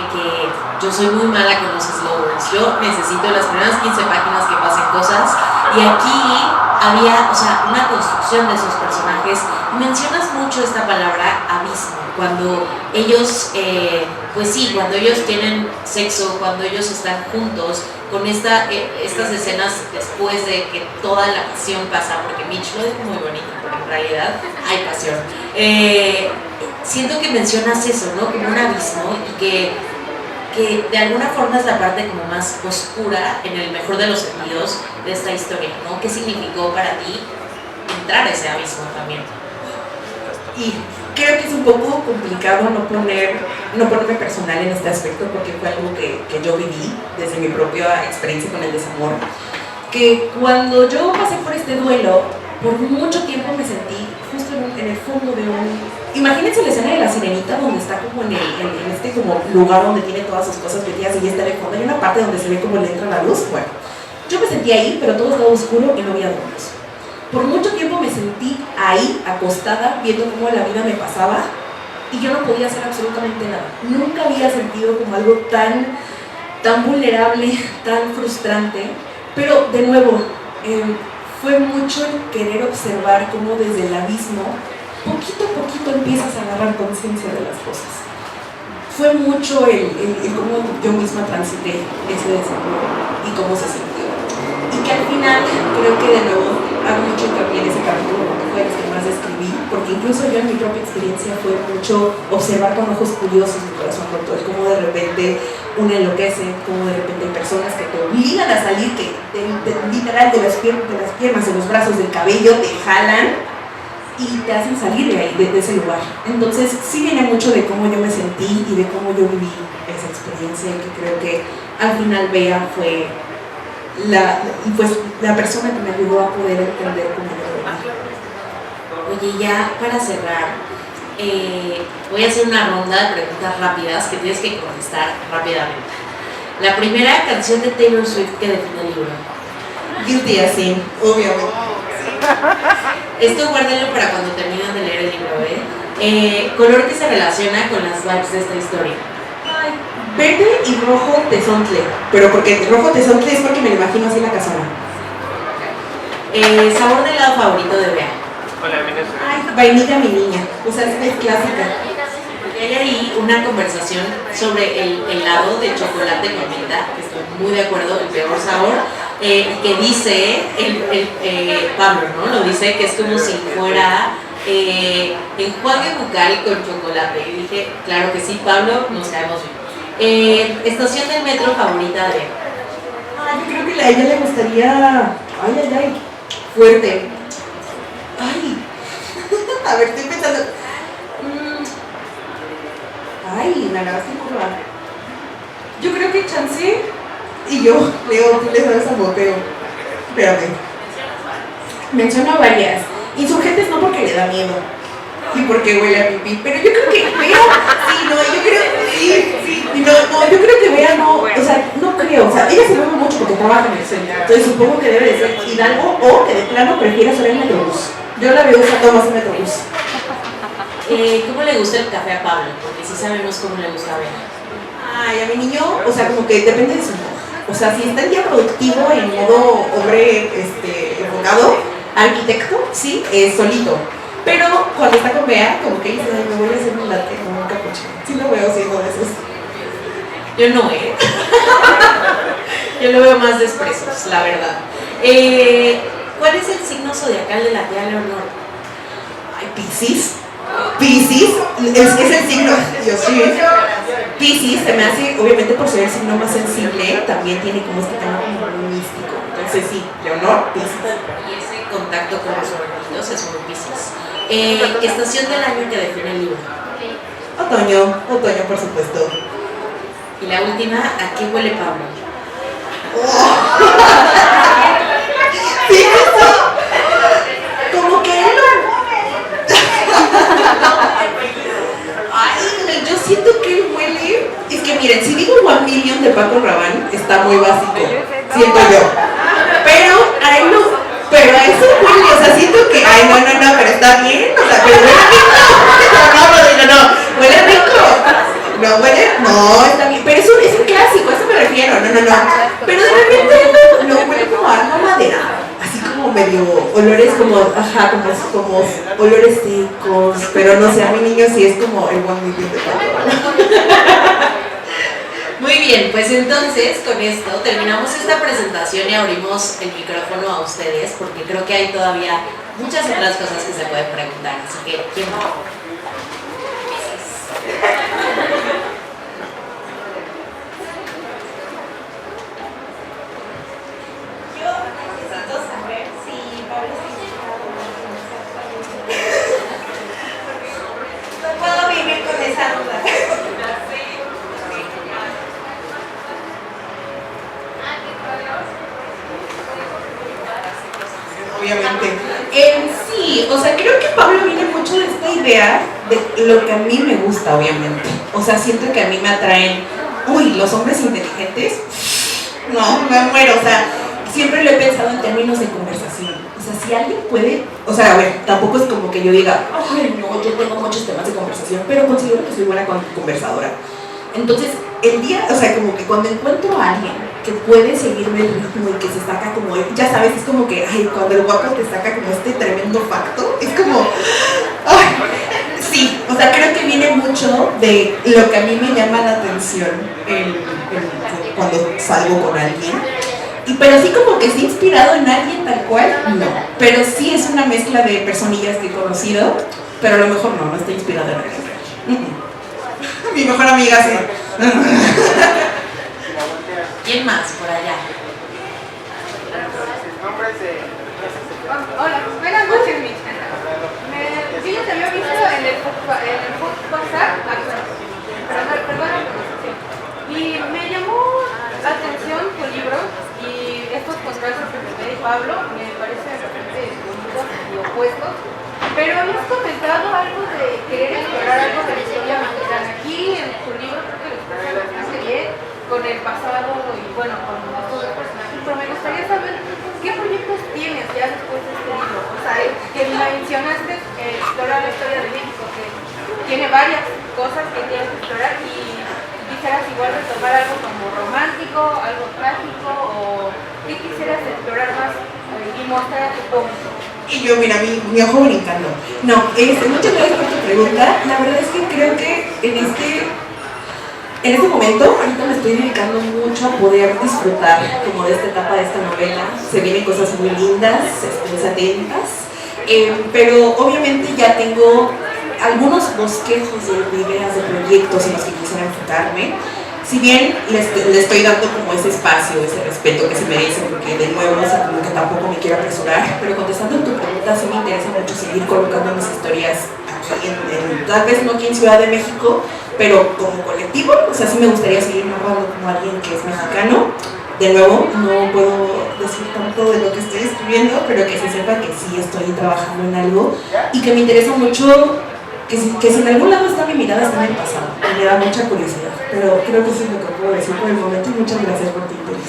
yo soy muy mala con los slow burns. Yo necesito las primeras 15 páginas que pasen cosas y aquí había, o sea, una construcción de esos personajes. Mencionas mucho esta palabra abismo, cuando ellos, pues sí, cuando ellos tienen sexo, cuando ellos están juntos, con estas escenas después de que toda la pasión pasa, porque Mitch lo dijo muy bonito, porque en realidad hay pasión. Siento que mencionas eso, ¿no? Como un abismo y que de alguna forma es la parte como más oscura, en el mejor de los sentidos, de esta historia, ¿no? ¿Qué significó para ti entrar a ese abismo también? Y creo que es un poco complicado no ponerme personal en este aspecto porque fue algo que yo viví desde mi propia experiencia con el desamor, que cuando yo pasé por este duelo, por mucho tiempo me sentí justo en el fondo de imagínense la escena de la sirenita donde está como en este como lugar donde tiene todas sus cosas metidas y está en el fondo, hay una parte donde se ve como le entra la luz. Bueno, yo me sentí ahí, pero todo estaba oscuro y no había luz. Por mucho tiempo me sentí ahí, acostada, viendo cómo la vida me pasaba y yo no podía hacer absolutamente nada. Nunca había sentido como algo tan tan vulnerable, tan frustrante, pero de nuevo, fue mucho el querer observar cómo desde el abismo, poquito a poquito empiezas a agarrar conciencia de las cosas. Fue mucho el cómo yo misma transité ese desafío y cómo se sintió. Y que al final, creo que de nuevo, hago mucho hincapié en ese capítulo porque fue el que más escribí, porque incluso yo en mi propia experiencia fue mucho observar con ojos curiosos mi corazón roto, el cómo de repente uno enloquece, cómo de repente hay personas que te obligan a salir, que literal de las piernas, de los brazos, del cabello, te jalan y te hacen salir de ahí, de ese lugar. Entonces sí viene mucho de cómo yo me sentí y de cómo yo viví esa experiencia, y que creo que al final Bea fue la persona que me ayudó a poder entender cómo yo lo viví. Oye, ya para cerrar, voy a hacer una ronda de preguntas rápidas que tienes que contestar rápidamente. La primera, canción de Taylor Swift que define el libro. Guilty as sin, obviamente. Esto guárdenlo para cuando terminen de leer el libro, color que se relaciona con las vibes de esta historia. Ay, verde y rojo tezontle. Pero porque el rojo tezontle es porque me lo imagino así en la casona. Sabor de helado favorito de Bea. Ay, vainilla mi niña. O sea, es clásica. Y hay ahí una conversación sobre el helado de chocolate con menta, que estoy muy de acuerdo, el peor sabor, que dice Pablo, ¿no? Lo dice que es como si fuera enjuague bucal con chocolate. Y dije, claro que sí, Pablo, nos caemos bien. Estación del metro favorita de Bea. Ay, yo creo que a ella le gustaría. Ay, fuerte. Ay. A ver, estoy pensando. Ay, la agarraste en curva. Yo creo que chance. Y yo, Leo, tú le sabes al boteo. Espérame. Menciona varias. Insurgentes no porque le da miedo. Y porque huele a pipí. Pero yo creo que Bea. Sí, no, yo creo. Sí. No, yo creo que Bea no. O sea, no creo. O sea, ella se mueve mucho porque trabaja en el centro. Entonces supongo que debe de ser Hidalgo o que de plano prefiera usar el metrobús. Yo la veo usando más el metrobús. ¿Cómo le gusta el café a Pablo? Porque sí sabemos cómo le gusta a Bea. Ay, a mi niño, o sea, como que depende de su modo. O sea, si está en día productivo, en modo hombre enfocado, arquitecto, sí, solito. Pero cuando está con Bea, como que dice, ay, me voy a hacer un latte con un capuchino. Sí lo veo siendo de esos. Yo no, Yo lo veo más de expresos, la verdad. ¿Cuál es el signo zodiacal de la tía Leonor? Ay, Piscis. Piscis, es que es el signo. Yo sí. Piscis se me hace, obviamente por ser el signo más sensible, también tiene como este tema como muy místico. Entonces sí, Leonor, Piscis. Y ese contacto con los orgullos es muy Piscis. Estación del año que define el libro. Otoño, por supuesto. Y la última, ¿a qué huele Pablo? Oh. Sí, como que él Ay, yo siento que él huele. Es que miren, si digo One Million de Paco Rabanne, está muy básico, siento yo. Pero a él no. Pero a eso huele, o sea, siento que. Ay, no, pero está bien. O sea, pero huele rico. No, huele rico. No, huele. No, está bien. Pero eso es un clásico, a eso me refiero. No. Pero de repente no huele como a algo madera. Así como medio olores como olores secos, pero no sé, a mi niño sí es como el One Million de Paco. Muy bien, pues entonces con esto terminamos esta presentación y abrimos el micrófono a ustedes porque creo que hay todavía muchas otras cosas que se pueden preguntar, así que ¿quién va? Puedo vivir con esa duda. Obviamente. Sí, o sea, creo que Pablo viene mucho de esta idea de lo que a mí me gusta, obviamente. O sea, siento que a mí me atraen, los hombres inteligentes. No, me muero, o sea, siempre lo he pensado en términos de conversación. O sea, si alguien puede, o sea, a ver, tampoco es como que yo diga, ay, no, yo tengo muchos temas de conversación, pero considero que soy buena conversadora. Entonces, el día, o sea, como que cuando encuentro a alguien que puede seguirme el ritmo y que se saca como, ya sabes, es como que, ay, cuando el guapo te saca como este tremendo facto, es como, ay, sí, o sea, creo que viene mucho de lo que a mí me llama la atención cuando salgo con alguien. Pero sí como que sí inspirado en alguien tal cual, no. Pero sí es una mezcla de personillas que he conocido, pero a lo mejor no está inspirado en alguien. Mi mejor amiga sí. ¿Quién más por allá? Hola, buenas noches, Mitch. Yo ya te había visto en el Food Bazaar, perdón la pronunciación. Y me llamó la atención tu libro y estos contrastes que me y Pablo me parecen bastante bonitos y opuestos. Pero habías comentado algo de querer explorar algo de la historia mexicana. Aquí en tu libro creo que lo expresas bastante bien con el pasado y bueno, con estos dos personajes. Pero me gustaría saber qué proyectos tienes ya después de este libro. O sea, que mencionaste explorar la historia de México, que tiene varias cosas que quieres explorar y quisieras igual retomar algo como romántico, algo trágico o qué quisieras explorar más y mostrar a tu público. Y yo, mira, mi ojo brincando. No, muchas gracias por tu pregunta. La verdad es que creo que en este momento, ahorita me estoy dedicando mucho a poder disfrutar como de esta etapa de esta novela. Se vienen cosas muy lindas, estén atentas. Pero obviamente ya tengo algunos bosquejos de ideas, de proyectos en los que quisiera enfocarme. Si bien le estoy dando como ese espacio, ese respeto que se merece, porque de nuevo, o sea, como que tampoco me quiero apresurar, pero contestando tu pregunta, sí me interesa mucho seguir colocando mis historias aquí, tal vez no aquí en Ciudad de México, pero como colectivo, o sea, sí me gustaría seguir narrando como alguien que es mexicano. De nuevo, no puedo decir tanto de lo que estoy escribiendo, pero que se sepa que sí estoy trabajando en algo y que me interesa mucho. Que si en algún lado está mi mirada, está en el pasado, y me da mucha curiosidad, pero creo que eso es lo que puedo decir por el momento y muchas gracias por tu interés.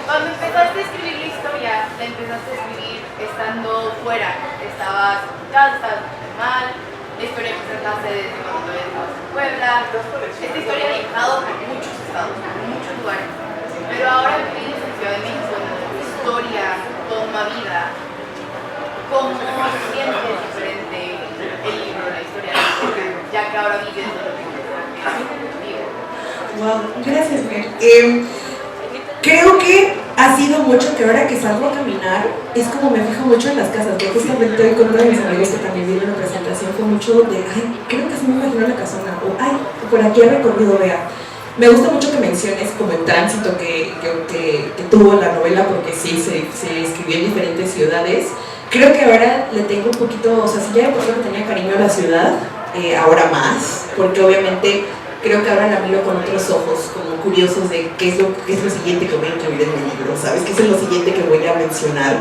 Cuando empezaste a escribir la historia, la empezaste a escribir estando fuera, estabas en tu casa, estabas mal, la historia que trataste desde cuando todavía estabas en Puebla, esta historia ha viajado por muchos estados, por muchos lugares. Pero ahora que vives en Ciudad de México, tu historia toma vida. ¿Cómo sientes diferente el libro, la historia de México, ya que ahora vives de lo que contigo? Wow, gracias, Mer. Creo que ha sido mucho que ahora que salgo a caminar, es como me fijo mucho en las casas, que justamente hoy con uno de mis amigos que también vieron la presentación fue mucho de, ay, creo que se me imaginó la casona, o ay, por aquí he recorrido, vea. Me gusta mucho que menciones como el tránsito que tuvo la novela, porque sí, se escribió en diferentes ciudades. Creo que ahora le tengo un poquito, o sea, si ya de por sí tenía cariño a la ciudad, ahora más, porque obviamente creo que ahora la miro con otros ojos, como curiosos de qué es lo siguiente que voy a incluir en mi libro, ¿sabes? ¿Qué es lo siguiente que voy a mencionar?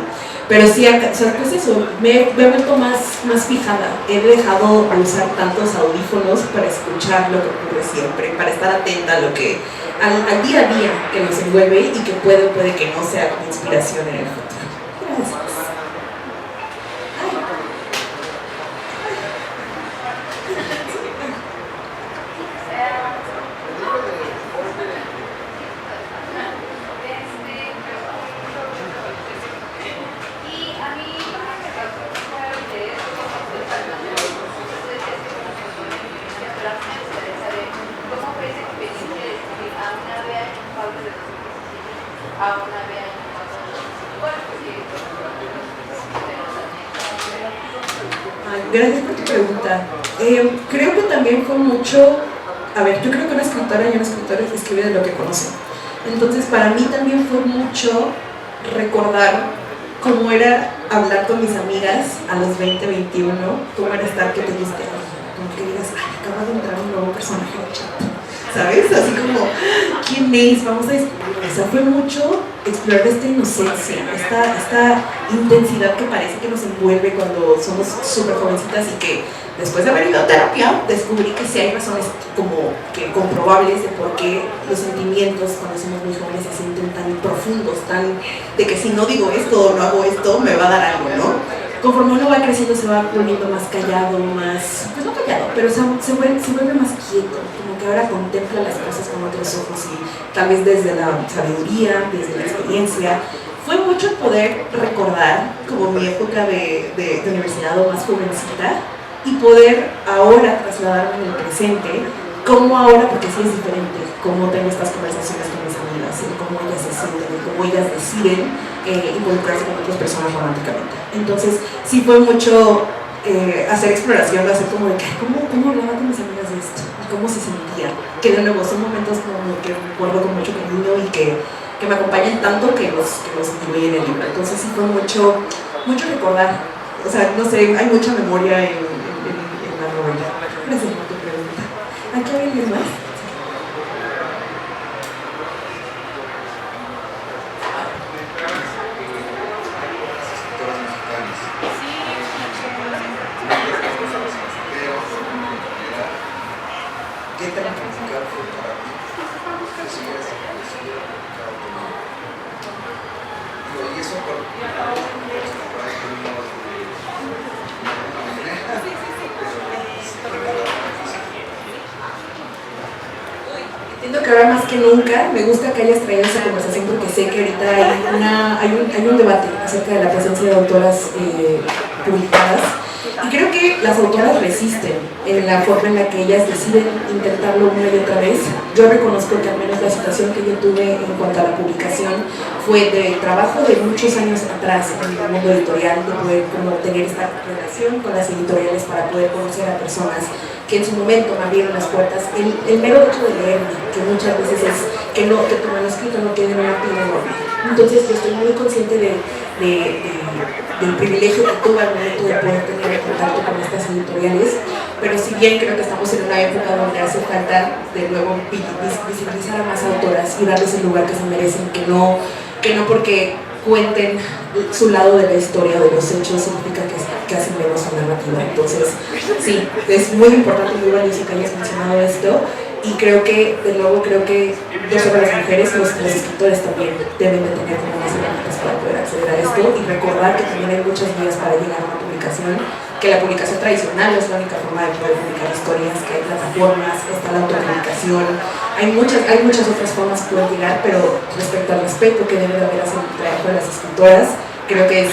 Pero sí, o sea, pues eso, me he vuelto más fijada. He dejado de usar tantos audífonos para escuchar lo que ocurre siempre, para estar atenta a lo que, al día a día que nos envuelve y que puede que no sea como inspiración en el futuro. Gracias. Gracias por tu pregunta. Creo que también fue mucho, a ver, yo creo que una escritora y un escritor escribe de lo que conoce. Entonces para mí también fue mucho recordar cómo era hablar con mis amigas a los 20, 21, cómo era estar que te diste, como que digas, ay, acaba de entrar un nuevo personaje de chat. ¿sabes? Así como, ¿quién es? Vamos a descubrir. O sea, fue mucho explorar esta inocencia, esta intensidad que parece que nos envuelve cuando somos súper jovencitas y que después de haber ido a terapia descubrí que sí hay razones como que comprobables de por qué los sentimientos cuando somos muy jóvenes se sienten tan profundos, tan de que si no digo esto o no hago esto me va a dar algo, ¿no? Conforme uno va creciendo se va volviendo más callado, más, pues no callado, pero se vuelve más quieto, como que ahora contempla las cosas con otros ojos y tal vez desde la sabiduría, desde la experiencia. Fue mucho poder recordar como mi época de universidad o más jovencita y poder ahora trasladarme en el presente, como ahora, porque sí es diferente, cómo tengo estas conversaciones con mis amigas, y cómo ellas se sienten, y cómo ellas deciden involucrarse con otras personas románticamente. Entonces, sí fue mucho hacer exploración, hacer como de cómo hablaba con mis amigas de esto, y cómo se sentía, que de nuevo son momentos como que recuerdo con mucho cariño y que me acompañan tanto que los incluí en el libro. Entonces sí fue mucho recordar, o sea, no sé, hay mucha memoria en la novela. Gracias por tu pregunta. ¿Aquí hay alguien más? ¿Qué tan complicado fue para ti? Y eso por Entiendo que ahora más que nunca me gusta que hayas traído esa conversación porque sé que ahorita hay un debate acerca de la presencia de autoras publicadas. Y creo que las autoras resisten en la forma en la que ellas deciden intentarlo una y otra vez. Yo reconozco que al menos la situación que yo tuve en cuanto a la publicación fue de trabajo de muchos años atrás en el mundo editorial, de poder como tener esta relación con las editoriales para poder conocer a personas que en su momento me abrieron las puertas. El mero hecho de leerme, que muchas veces es que tu manuscrito no tiene una pila enorme. Entonces yo estoy muy consciente del privilegio que tuve al momento de poder tener contacto con estas editoriales, pero si bien creo que estamos en una época donde hace falta de nuevo visibilizar a más autoras y darles el lugar que se merecen, que no porque cuenten su lado de la historia, de los hechos, significa que hacen menos su narrativa. Entonces, sí, es muy importante, muy valioso que hayas mencionado esto. Y creo que no solo las mujeres, los escritores también deben de tener como más herramientas para poder acceder a esto y recordar que también hay muchas vías para llegar a una publicación, que la publicación tradicional es la única forma de poder publicar historias, que hay plataformas, está la autopublicación, hay muchas otras formas de poder llegar, pero respecto al respeto que debe de haber hacia el trabajo de las escritoras, creo que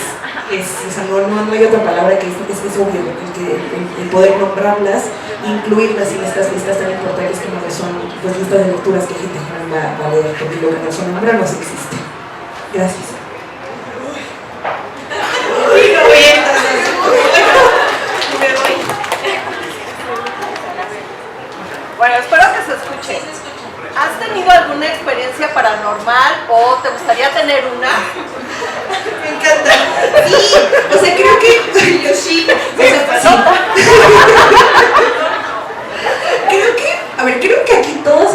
o sea, no hay otra palabra que es obvio, el poder nombrarlas, incluirlas en estas listas tan importantes como son pues, listas de lecturas que gente joven va a leer, porque lo que no se nombra no existe. Gracias. Bueno, espero que se escuche. ¿Has tenido alguna experiencia paranormal o te gustaría tener una? Me encanta. Sí, o sea, creo que yo sí. O sea, sí. Creo que aquí todos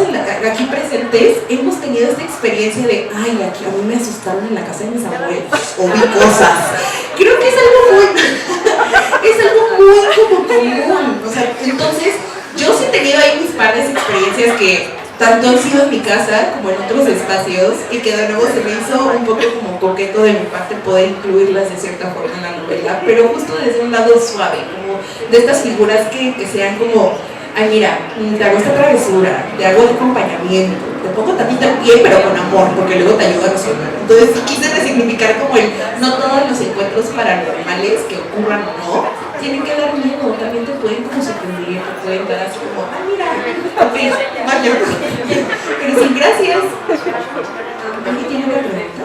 aquí presentes hemos tenido esta experiencia de, ay, aquí a mí me asustaron en la casa de mis abuelos o vi cosas. Creo que es algo muy como común. O sea, entonces yo sí he tenido ahí mis padres experiencias que tanto han sido en mi casa como en otros espacios y que de nuevo se me hizo un poco como coqueto de mi parte poder incluirlas de cierta forma en la novela, pero justo desde un lado suave, como de estas figuras que sean como, ay mira, te hago esta travesura, te hago de acompañamiento, te pongo tantito el pie pero con amor, porque luego te ayuda a resolver. Entonces quise resignificar como no todos los encuentros paranormales que ocurran o no tienen que dar miedo, también te pueden como sorprender, te pueden dar así como, ah mira, ok, vaya. Pero sí, gracias. ¿Alguien tiene una pregunta?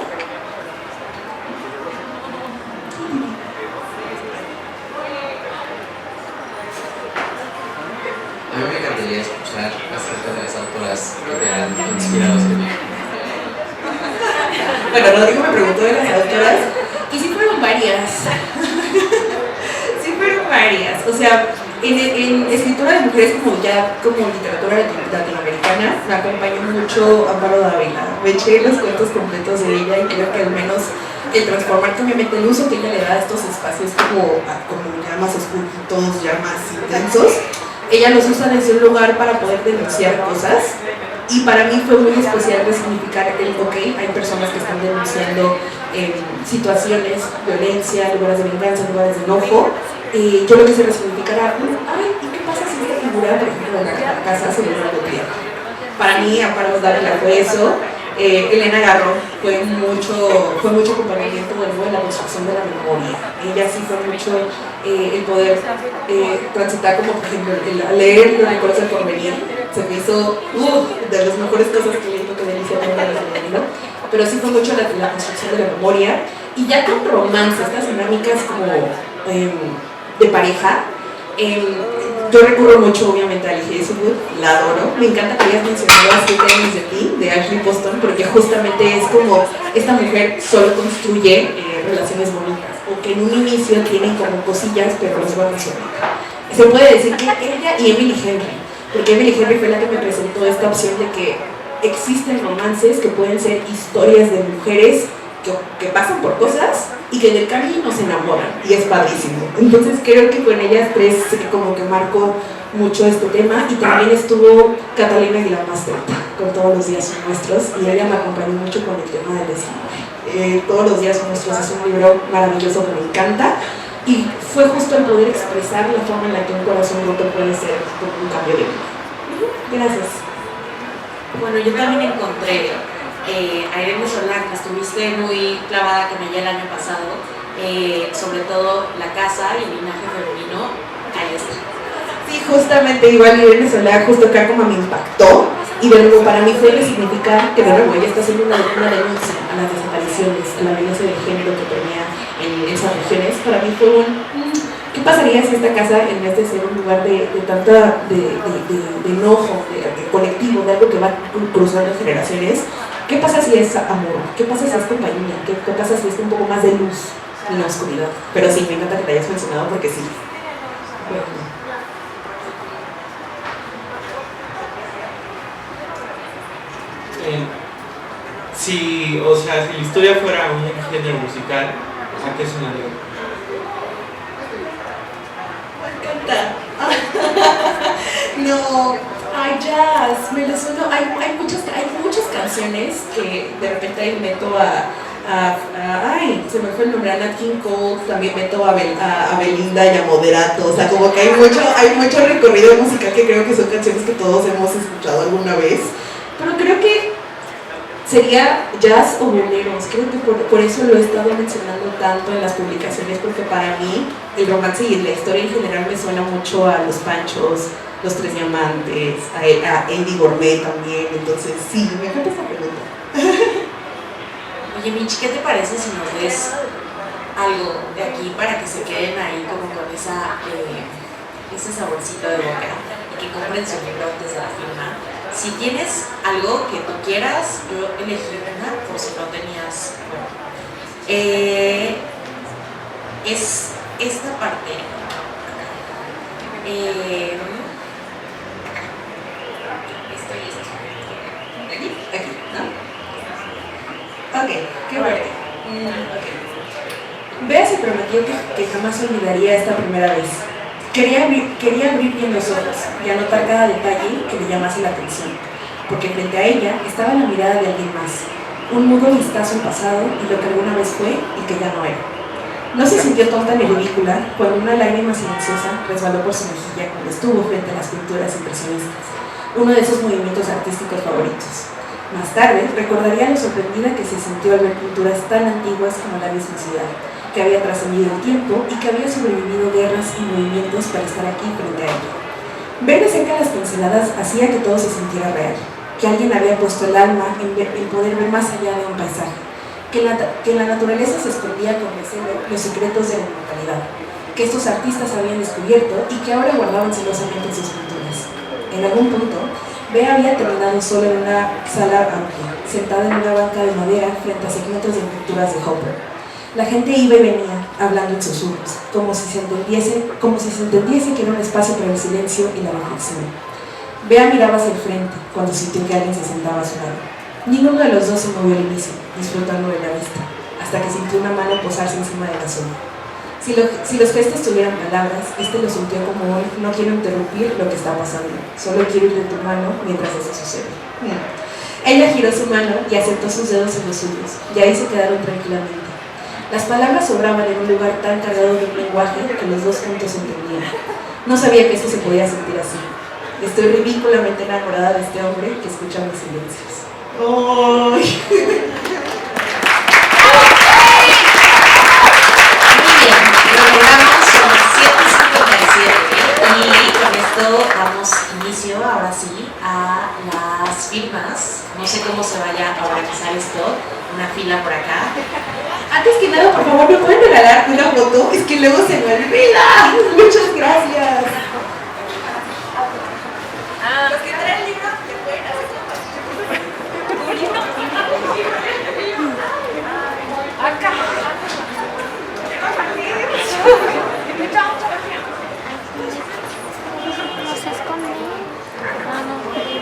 A mí me encantaría escuchar acerca de las autoras que te han inspirado a escribir. Bueno, Rodrigo me preguntó de las autoras y sí fueron varias. varias, o sea, en escritura de mujeres como literatura latinoamericana, me acompañó mucho Amparo Dávila. Me eché los cuentos completos de ella y creo que al menos el transformar obviamente el uso que ella le da a estos espacios como ya más oscuritos, ya más intensos, ella los usa desde un lugar para poder denunciar cosas. Y para mí fue muy especial resignificar hay personas que están denunciando situaciones, violencia, lugares de venganza, lugares de enojo. Yo lo que se resignificara, ¿y qué pasa si esta figura, por ejemplo, de la casa se vuelve algo tierra? Para mí, Amparo Dávila fue eso. Elena Garro fue mucho acompañamiento de nuevo en la construcción de la memoria. Ella sí fue mucho el poder transitar, como por ejemplo, leer Los recuerdos del porvenir. Se me hizo de las mejores cosas que leí, que delicia ¿no? Pero sí fue mucho la construcción de la memoria. Y ya con romance, estas dinámicas como de pareja, yo recurro mucho obviamente a Alicia Eastwood, la adoro. Me encanta que hayas mencionado a 7 años de ti, de Ashley Poston, porque justamente es como esta mujer solo construye relaciones bonitas, o que en un inicio tienen como cosillas, pero los va a resolver. Se puede decir que ella y Emily Henry, porque Emily Henry fue la que me presentó esta opción de que existen romances que pueden ser historias de mujeres que pasan por cosas y que en el camino se enamoran, y es padrísimo. Entonces creo que con ellas tres como que marcó mucho este tema. Y también estuvo Catalina Aguilar Mastretta con Todos los días son nuestros, y ella me acompañó mucho con el tema del desamor. Todos los días son nuestros es un libro maravilloso que me encanta, y fue justo el poder expresar la forma en la que un corazón roto puede ser como un cambio de vida. Gracias. Bueno, yo también encontré a Irene Solá, que estuviste muy clavada con ella el año pasado, sobre todo la casa y el linaje femenino. Ahí está. Sí, justamente igual Irene Solá, justo acá como me impactó, y de nuevo para mí fue significar que de nuevo ella está haciendo una denuncia a las desapariciones, a la violencia de género que permea en esas regiones. Para mí fue ¿qué pasaría si esta casa, en vez de ser un lugar de tanta de enojo, de colectivo, de algo que va cruzando generaciones, qué pasa si es amor? ¿Qué pasa si es compañía? ¿Qué pasa si es un poco más de luz en la oscuridad? Pero sí, me encanta que te hayas mencionado porque sí. Bueno. Si la historia fuera un género musical, ¿a qué sonaría? No, jazz, me lo sueno. Hay muchas canciones que de repente ahí meto se me fue el nombre, a Nat King Cole, también meto a Belinda y a Moderato. O sea, como que hay mucho recorrido musical que creo que son canciones que todos hemos escuchado alguna vez. Pero creo que sería jazz o boleros. Creo que por eso lo he estado mencionando tanto en las publicaciones, porque para mí el romance y la historia en general me suena mucho a Los Panchos, Los Tres Diamantes, a Eddie Gourmet también. Entonces sí, me encanta esa pregunta. Oye, Mitch, ¿qué te parece si nos des algo de aquí para que se queden ahí como con ese saborcito de boca y que compren su libro antes de la firma? Si tienes algo que tú quieras, yo elegí una por si no tenías. Es esta parte. Aquí, ¿no? Ok, qué bueno. Bea se prometió que jamás olvidaría esta primera vez. Quería abrir bien los ojos y anotar cada detalle que le llamase la atención, porque frente a ella estaba la mirada de alguien más, un mudo vistazo al pasado y lo que alguna vez fue y que ya no era. No se sintió tonta ni ridícula cuando una lágrima silenciosa resbaló por su mejilla cuando estuvo frente a las pinturas impresionistas, uno de sus movimientos artísticos favoritos. Más tarde, recordaría lo sorprendida que se sintió al ver pinturas tan antiguas como la misma ciudad, que había trascendido el tiempo y que había sobrevivido guerras y movimientos para estar aquí frente a ella. Ver de cerca las pinceladas hacía que todo se sintiera real, que alguien había puesto el alma en poder ver más allá de un paisaje, que en la naturaleza se escondía con recelo los secretos de la inmortalidad, que estos artistas habían descubierto y que ahora guardaban celosamente en sus pinturas. En algún punto, Bea había terminado sola en una sala amplia, sentada en una banca de madera frente a segmentos de pinturas de Hopper. La gente iba y venía, hablando en susurros, como si se entendiese que era un espacio para el silencio y la reflexión. Bea miraba hacia el frente, cuando sintió que alguien se sentaba a su lado. Ninguno de los dos se movió al inicio, disfrutando de la vista, hasta que sintió una mano posarse encima de la sombra. Si los gestos tuvieran palabras, lo sintió como un no quiero interrumpir lo que está pasando, solo quiero ir de tu mano mientras eso sucede. Ella giró su mano y aceptó sus dedos en los suyos, y ahí se quedaron tranquilamente. Las palabras sobraban en un lugar tan cargado de un lenguaje que los dos juntos entendían. No sabía que esto se podía sentir así. Estoy ridículamente enamorada de este hombre que escucha mis silencios. ¡Ay! Muy bien, lo logramos, son 7:57 y con esto damos inicio ahora sí a las firmas. No sé cómo se vaya a organizar esto, una fila por acá. Antes que nada, por favor, ¿me pueden regalar una foto? Es que luego se me olvida. Muchas gracias. Los que traen el libro te pueden hacer acá. No se esconde.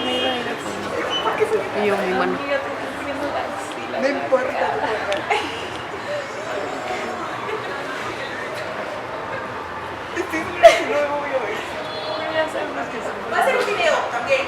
Me iba a ir a... Y yo muy bueno. No importa. Va a ser un video también.